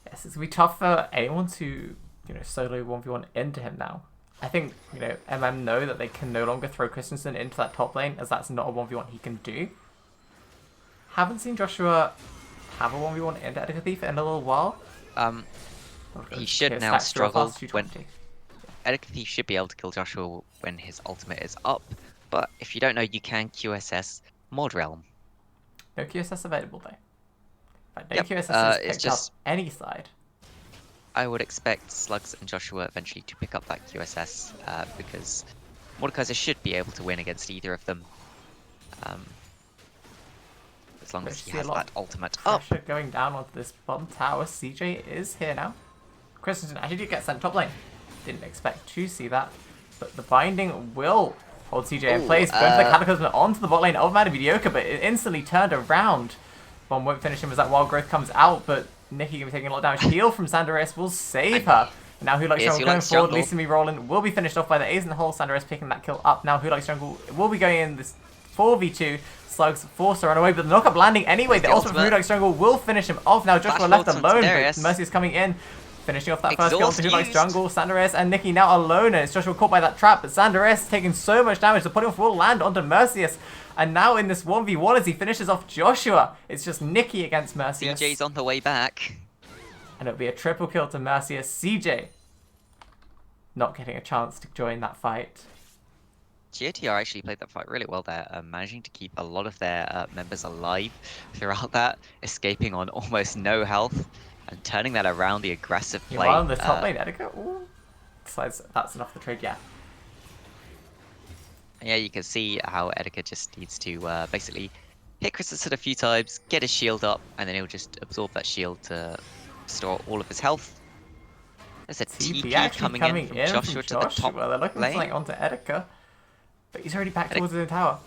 Yes, it's going to be tough for anyone to, solo 1v1 into him now. I think, MM know that they can no longer throw Christensen into that top lane, as that's not a 1v1 he can do. Haven't seen Joshua have a 1v1 into Edica Thief in a little while. He should Okay, now stack skill struggle fast, when 220. Edica Thief should be able to kill Joshua when his ultimate is up, but if you don't know, you can QSS Mod Realm. No QSS available though. But no Yep, QSS is it's picked just- up any side. I would expect Slugs and Joshua eventually to pick up that QSS because Mordekaiser should be able to win against either of them. As long But as he see a has lot that ultimate up. Pressure going down onto this bottom tower. CJ is here now. Christensen actually did get sent top lane. Didn't expect to see that. But the binding will hold CJ in Ooh, place. Going for the Cataclysm onto the bot lane of Mediocre, but it instantly turned around. Bomb won't finish him as that wild growth comes out, but Nikki going to be taking a lot of damage. Heal from Sandaris will save her. And now Who Likes Here's Jungle Who going Likes forward. Jungle. Lisa Me Roland will be finished off by the A's in the hole. Sandaris picking that kill up. Now Who Likes Jungle will be going in this 4v2. Slugs forced to run away, but the knockup landing anyway. Here's The the ultimate from Who ultimate. Likes Jungle will finish him off. Now Joshua Flash left forward alone, to but Darius. Mercy is coming in. Finishing off that first kill Exhaust to Who Likes used. Jungle. Sandaris and Nikki now alone, and it's Joshua caught by that trap, but Sandaris taking so much damage. The putting off will land onto Mercius. And now in this 1v1 as he finishes off Joshua, it's just Nikki against Mercius. CJ's on the way back. And it'll be a triple kill to Mercius. CJ not getting a chance to join that fight. GOTR actually played that fight really well there, managing to keep a lot of their members alive throughout that, escaping on almost no health, and turning that around the aggressive play. Meanwhile, on the top lane, Edica, ooh, decides that's enough to trade, yeah. Yeah, you can see how Edica just needs to basically hit Christensen a few times, get his shield up, and then he'll just absorb that shield to restore all of his health. There's a TP actually coming in from Joshua to the top They're looking for lane. something onto Edica, but he's already back towards the tower.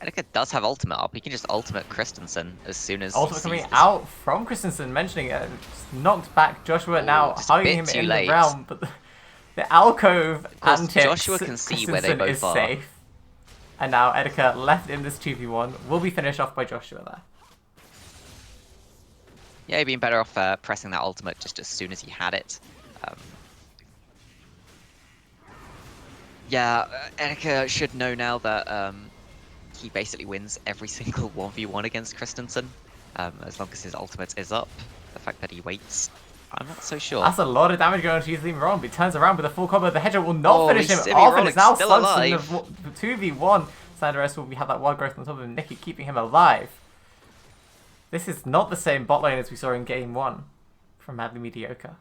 Edica does have ultimate up. He can just ultimate Christensen as soon as Ultimate he coming sees this. out from Christensen, mentioning it, just knocked back Joshua Ooh, now, just a hugging bit him too in late. the realm, but the alcove course, antics, Joshua can see where they Christensen both is are. safe. And now Edica left in this 2v1, will be finished off by Joshua there. Yeah, he'd been better off pressing that ultimate just as soon as he had it. Yeah, Edica should know now that he basically wins every single 1v1 against Christensen, as long as his ultimate is up. The fact that he waits, I'm not so sure. That's a lot of damage going to Simi Roland, but he turns around with a full combo. The Hedgehog will not Oh, finish him Simi off, and it's now Roland's still Slugs in alive. the 2v1. Sandaris will have that wild growth on top of him, Nikki keeping him alive. This is not the same bot lane as we saw in game 1 from Madly Mediocre.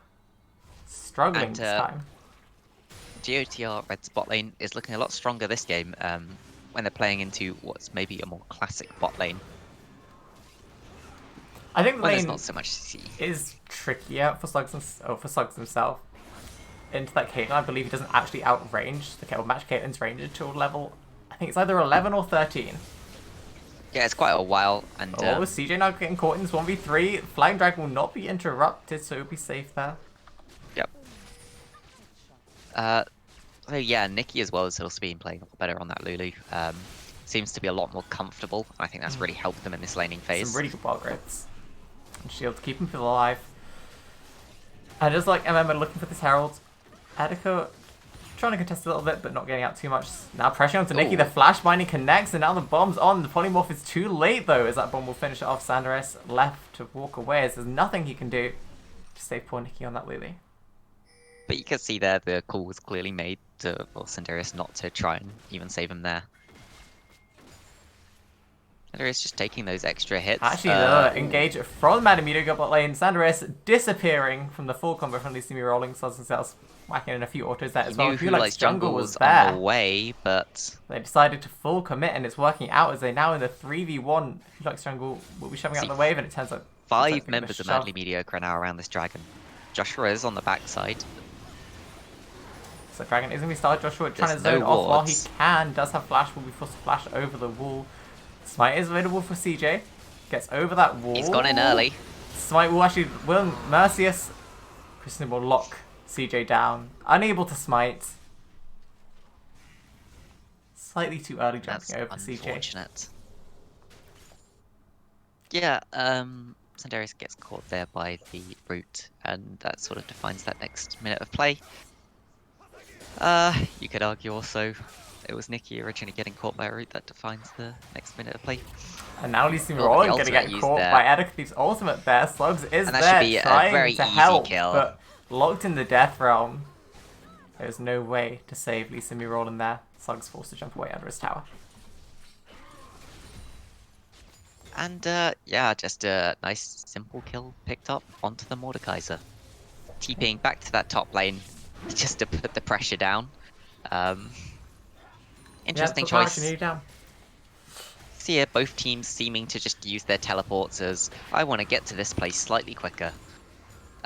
Struggling And, this time. GOTR Red spot lane is looking a lot stronger this game. when they're playing into what's maybe a more classic bot lane. I think the Well, there's lane not so much CC. is trickier for Slugs himself. Into that Caitlyn, I believe he doesn't actually outrange the Caitlyn match. Caitlyn's range to a level, I think it's either 11 or 13. Yeah, it's quite a while, and CJ now getting caught in this 1v3. Flying Dragon will not be interrupted, so he'll be safe there. yep. So yeah, Nikki as well has also been playing a lot better on that Lulu. Seems to be a lot more comfortable. I think that's really helped them in this laning phase. Some really good ball grids. And shield to keep him alive. And just like MM are looking for this Herald. Etika trying to contest a little bit, but not getting out too much. Now pressure onto Nikki. The flash binding connects, and now the bomb's on. The polymorph is too late though, as that bomb will finish it off. Sandaris left to walk away, as there's nothing he can do to save poor Nikki on that Lily. But you can see there the call was clearly made for Sandaris not to try and even save him there. Sandaris just taking those extra hits. Actually, the engage from Mediocre bot lane. Sandaris disappearing from the full combo from these semi rolling Slugs themselves. Whacking in a few autos there as well. Who likes jungle was there. On the way, but they decided to full commit, and it's working out as they're now in the 3v1. Who likes jungle will be shoving out the wave, and it turns out 5 members of Madly Mediocre are now around this dragon. Joshua is on the backside. So dragon is going to be started. Joshua trying to zone off while he can. Does have flash. Will be forced to flash over the wall. Smite is available for CJ. Gets over that wall. He's gone in early. Smite will actually Mercius. Kristen will lock CJ down. Unable to smite. Slightly too early jumping over CJ. Unfortunate. Yeah, Sandaris gets caught there by the root, and that sort of defines that next minute of play. You could argue also it was Nikki originally getting caught by a root that defines the next minute of play. And now Lee Rollin going to get caught by Edic's ultimate there. Slugs is there trying to help, but locked in the death realm. There's no way to save Lee Rollin there. Slugs forced to jump away under his tower. And yeah, just a nice simple kill picked up onto the Mordekaiser. TPing back to that top lane just to put the pressure down. Interesting choice. See here, both teams seeming to just use their teleports as I want to get to this place slightly quicker.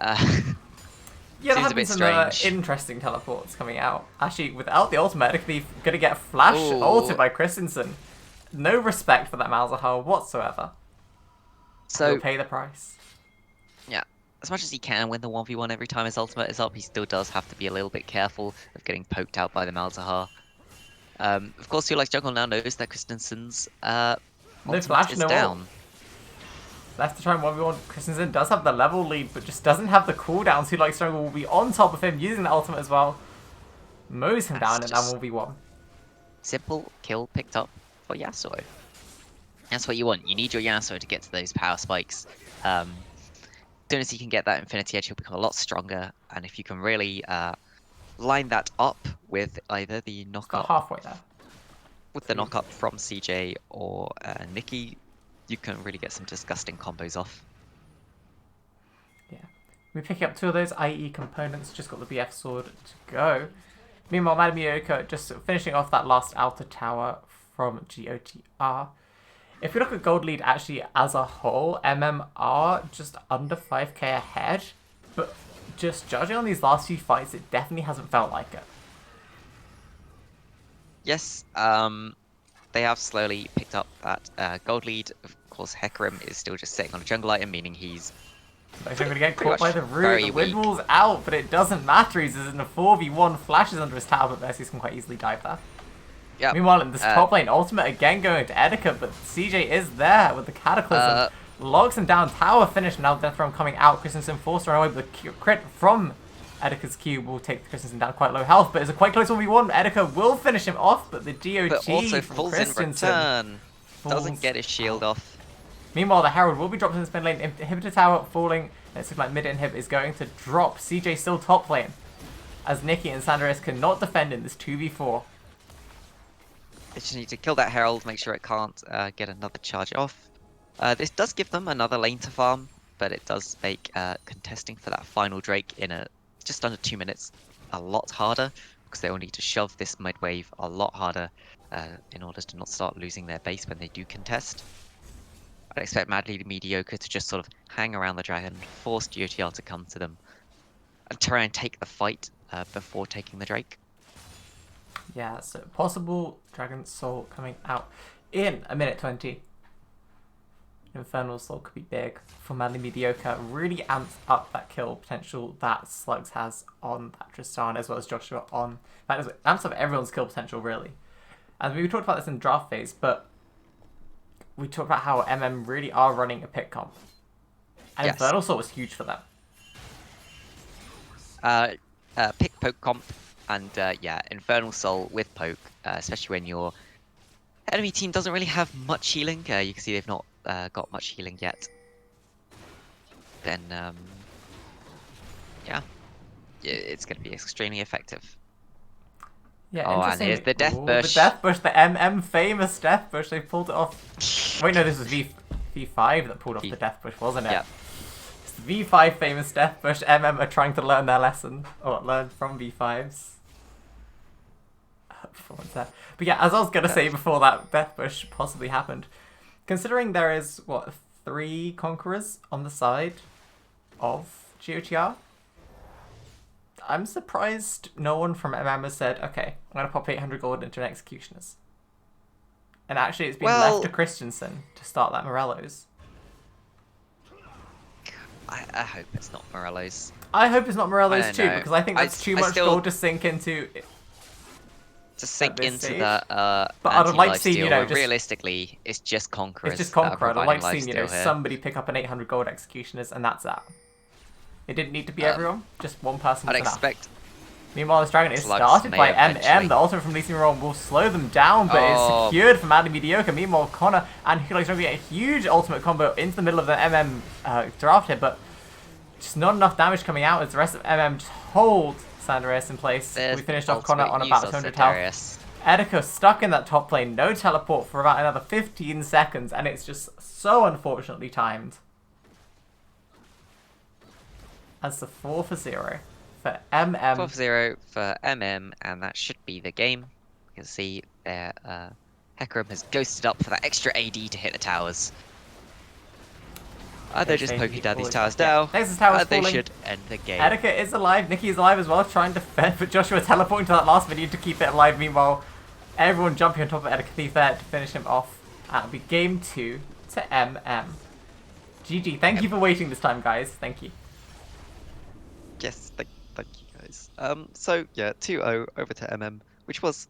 Yeah, there have been some interesting teleports coming out. Actually, without the ultimate, they're going to get flash ulted by Christensen. No respect for that Malzahar whatsoever. So he'll pay the price. Yeah, as much as he can win the 1v1 every time his ultimate is up, he still does have to be a little bit careful of getting poked out by the Malzahar. Of course, Who Likes Jungle now knows that Christensen's ultimate is down. Left to try and 1v1. Christensen does have the level lead, but just doesn't have the cooldowns. Who Likes Jungle will be on top of him, using the ultimate as well. Mows him down in that 1v1. Simple kill picked up for Yasuo. That's what you want. You need your Yasuo to get to those power spikes. As soon as you can get that Infinity Edge, he'll become a lot stronger. And if you can really line that up with either the knock-up halfway there. With the knock-up from CJ or Nikki, you can really get some disgusting combos off. Yeah. We're picking up 2 of those IE components, just got the BF sword to go. Meanwhile, Mediocre just finishing off that last outer tower from GOTR. If we look at gold lead actually as a whole, MMR just under 5k ahead, but just judging on these last few fights, it definitely hasn't felt like it. Yes, they have slowly picked up that gold lead. Of course, Hecarim is still just sitting on a jungle item, meaning he's going to get caught by the root. The wind wall's out, but it doesn't matter. He's in a 4v1, flashes under his tower, but Mercy can quite easily dive there. Yep. Meanwhile, in this top lane, ultimate again going to Etika, but CJ is there with the Cataclysm. Logs him down, tower finish, now Death Realm coming out. Christensen forced to run away, but the crit from Edika's Q will take Christensen down quite low health, but it's a quite close 1v1. Edika will finish him off, but the GOG from Christensen doesn't get his shield off. Meanwhile, the Herald will be dropped in the spin lane. Inhibitor tower falling. And it seems like mid inhib is going to drop. CJ still top lane, as Nikki and Sandaris cannot defend in this 2v4. They just need to kill that Herald, make sure it can't get another charge off. This does give them another lane to farm, but it does make contesting for that final Drake in just under 2 minutes a lot harder. because they will need to shove this mid wave a lot harder in order to not start losing their base when they do contest. I'd expect Madly the Mediocre to just sort of hang around the dragon, force GOTR to come to them, and try and take the fight before taking the Drake. Yeah, so possible Dragon Soul coming out in a minute 20. Infernal Soul could be big for Madly Mediocre. Really amps up that kill potential that Slugs has on that Tristan, as well as Joshua on. That is amps up everyone's kill potential, really. And we talked about this in draft phase, but we talked about how MM really are running a pick comp. And Yes. Infernal Soul was huge for them. Pick poke comp, and yeah, Infernal Soul with poke, especially when your enemy team doesn't really have much healing. You can see they've not got much healing yet. Then, yeah, it's going to be extremely effective. Yeah, Oh, and interesting. here's the Death Ooh, Bush. The Death Bush, the MM famous Death Bush. They pulled it off. Wait, no, this was V5 that pulled off the Death Bush, wasn't it? Yeah. It's the V5 famous Death Bush. MM are trying to learn their lesson, or learn from V5s. But yeah, as I was going to say before that Death Bush possibly happened, considering there is, what, 3 Conquerors on the side of GOTR, I'm surprised no one from MM has said, okay, I'm going to pop 800 gold into an Executioners. And actually it's been left to Christensen to start that Morello's. I hope it's not Morello's. I hope it's not Morello's too, because I think that's too much gold to sink into... To sink into that but I'd like to see, you know, realistically, it's just Conquerors. It's just Conqueror. I'd like to see, you know, somebody pick up an 800 gold Executioners, and that's that. It didn't need to be everyone, just one person was enough. Meanwhile, this dragon is started by MM. The ultimate from Lee Sin will slow them down, but it's secured for Madly Mediocre. Meanwhile, Connor and Hugo's going to get a huge ultimate combo into the middle of the MM draft here, but just not enough damage coming out as the rest of MM just hold Sandarius in place. We finished off Connor on about 200 health. Edica stuck in that top lane, no teleport for about another 15 seconds, and it's just so unfortunately timed. That's the 4 for 0 for MM. 4 for 0 for MM, and that should be the game. You can see there, Hecarim has ghosted up for that extra AD to hit the towers. They're just poking down these towers down. Nexus towers they falling. should end the game. Edica is alive, Nikki is alive as well, trying to defend, but Joshua teleporting to that last video to keep it alive. Meanwhile, everyone jumping on top of Edica Thief there to finish him off. It'll be game 2 to MM. GG, thank you for waiting this time, guys. Thank you. Yes, thank you guys. So yeah, 2-0 over to MM, which was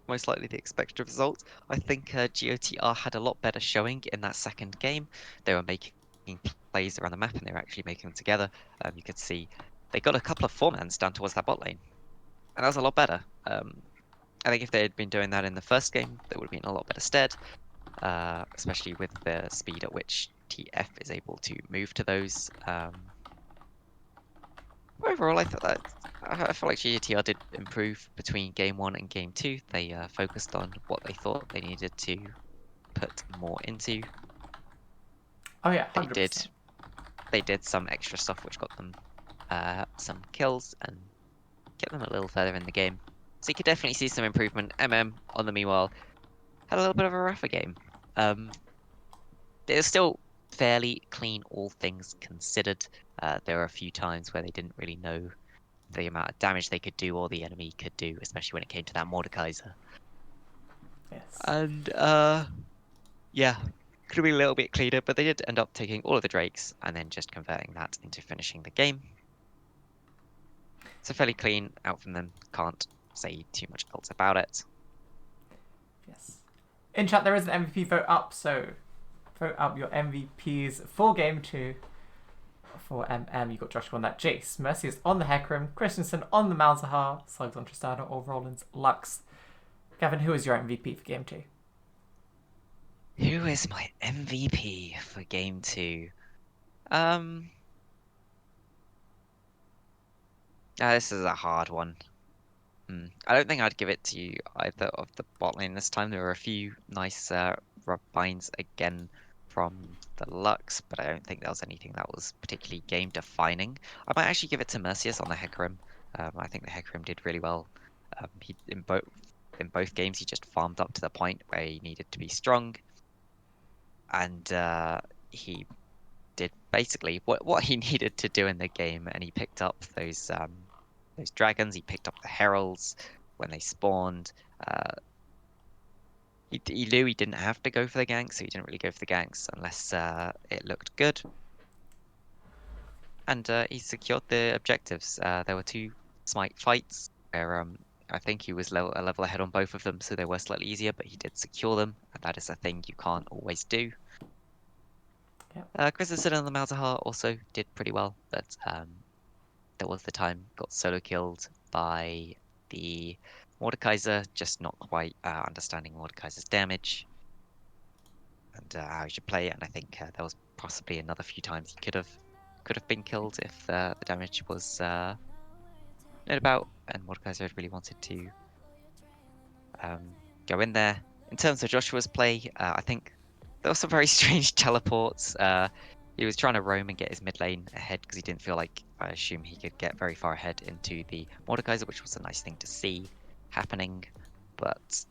most likely the expected result. I think GOTR had a lot better showing in that second game. They were making plays around the map and they were actually making them together. You could see they got a couple of 4-mans down towards that bot lane, and that was a lot better. I think if they had been doing that in the first game, they would have been in a lot better stead, especially with the speed at which TF is able to move to those. Overall, I felt like GOTR did improve between game 1 and game 2. They focused on what they thought they needed to put more into. Oh yeah, 100%. They did some extra stuff which got them some kills and get them a little further in the game. So you could definitely see some improvement. MM, on the meanwhile, had a little bit of a rougher game. It was still fairly clean, all things considered. There were a few times where they didn't really know the amount of damage they could do or the enemy could do, especially when it came to that Mordekaiser. Yes. And yeah, could have been a little bit cleaner, but they did end up taking all of the Drakes and then just converting that into finishing the game. So fairly clean out from them. Can't say too much else about it. Yes. In chat, there is an MVP vote up, so vote up your MVPs for game 2. For MM, you got Joshua on that Jace, Mercius on the Hecarim, Christensen on the Malzahar, Slugs on Tristana, or Roland's Lux. Gavin, who is your MVP for game 2? Who is my MVP for game 2? This is a hard one. I don't think I'd give it to either of the bot lane this time. There were a few nice rub binds again from the Lux, but I don't think there was anything that was particularly game defining. I might actually give it to Mercius on the Hecarim. I think the Hecarim did really well He in both games he just farmed up to the point where he needed to be strong, and he did basically what he needed to do in the game, and he picked up those dragons. He picked up the heralds when they spawned. He knew he didn't have to go for the ganks, so he didn't really go for the ganks unless it looked good. And he secured the objectives. There were 2 smite fights where I think he was a level ahead on both of them, so they were slightly easier, but he did secure them, and that is a thing you can't always do. Yep. Christensen and the Malzahar also did pretty well, but there was the time got solo killed by the Mordekaiser, just not quite understanding Mordekaiser's damage and how he should play it. And I think there was possibly another few times he could have been killed if the damage was known about, and Mordekaiser had really wanted to go in there. In terms of Joshua's play, I think there were some very strange teleports. He was trying to roam and get his mid lane ahead because he didn't feel like, I assume, he could get very far ahead into the Mordekaiser, which was a nice thing to see happening. But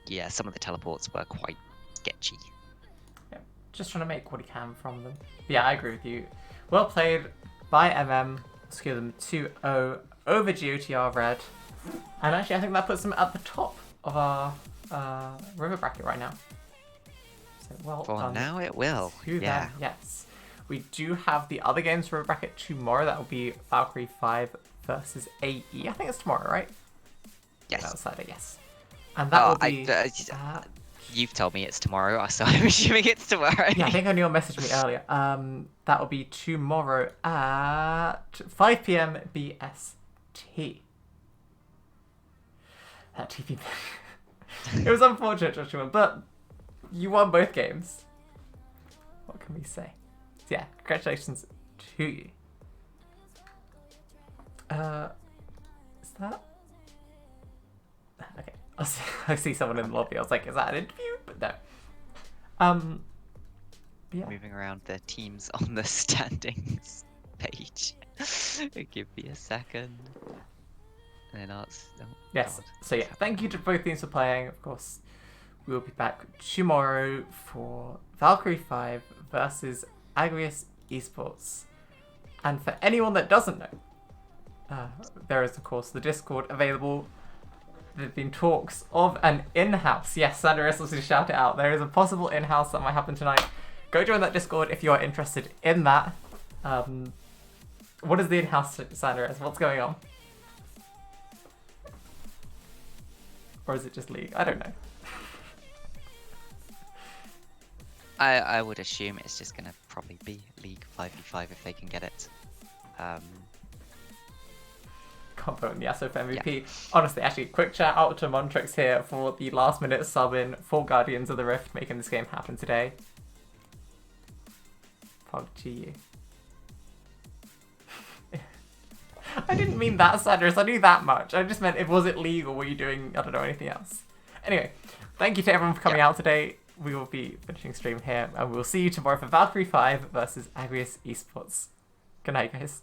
yeah, some of the teleports were quite sketchy. Yeah, just trying to make what he can from them. But yeah, I agree with you. Well played by Secure them 2-0 over GOTR Red. And actually, I think that puts them at the top of our river bracket right now. So well For done. now, it will. To Yeah. them, yes. We do have the other games for river bracket tomorrow. That will be Valkyrie 5 versus AE. I think it's tomorrow, right? Yes. Outside, yes. And that will be. You've told me it's tomorrow, so I'm assuming it's tomorrow. Yeah, I think O'Neill messaged me earlier. That will be tomorrow at 5 p.m. BST. That TV. It was unfortunate, Joshua, but you won both games. What can we say? So yeah, congratulations to you. Is that? Okay, I see someone in the lobby. I was like, is that an interview? But no. Yeah. Moving around the teams on the standings page. Give me a second. And then Yes. God. So yeah, thank you to both teams for playing. Of course, we will be back tomorrow for Valkyrie 5 versus Agrius Esports. And for anyone that doesn't know, there is of course the Discord available. There have been talks of an in-house. Yes, Sandra wants to shout it out. There is a possible in-house that might happen tonight. Go join that Discord if you are interested in that. What is the in-house, Sandra? What's going on? Or is it just League? I don't know. I would assume it's just gonna probably be League 5v5 if they can get it. Can't vote on the Yasuo for MVP. Yeah. Honestly, actually, quick shout out to Montrix here for the last minute sub in for Guardians of the Rift, making this game happen today. PUBG. I didn't mean that, Cedrus. I knew that much. I just meant, if was it legal? Were you doing, I don't know, anything else? Anyway, thank you to everyone for coming out today. We will be finishing stream here, and we'll see you tomorrow for Valkyrie 5 versus Agrius Esports. Good night, guys.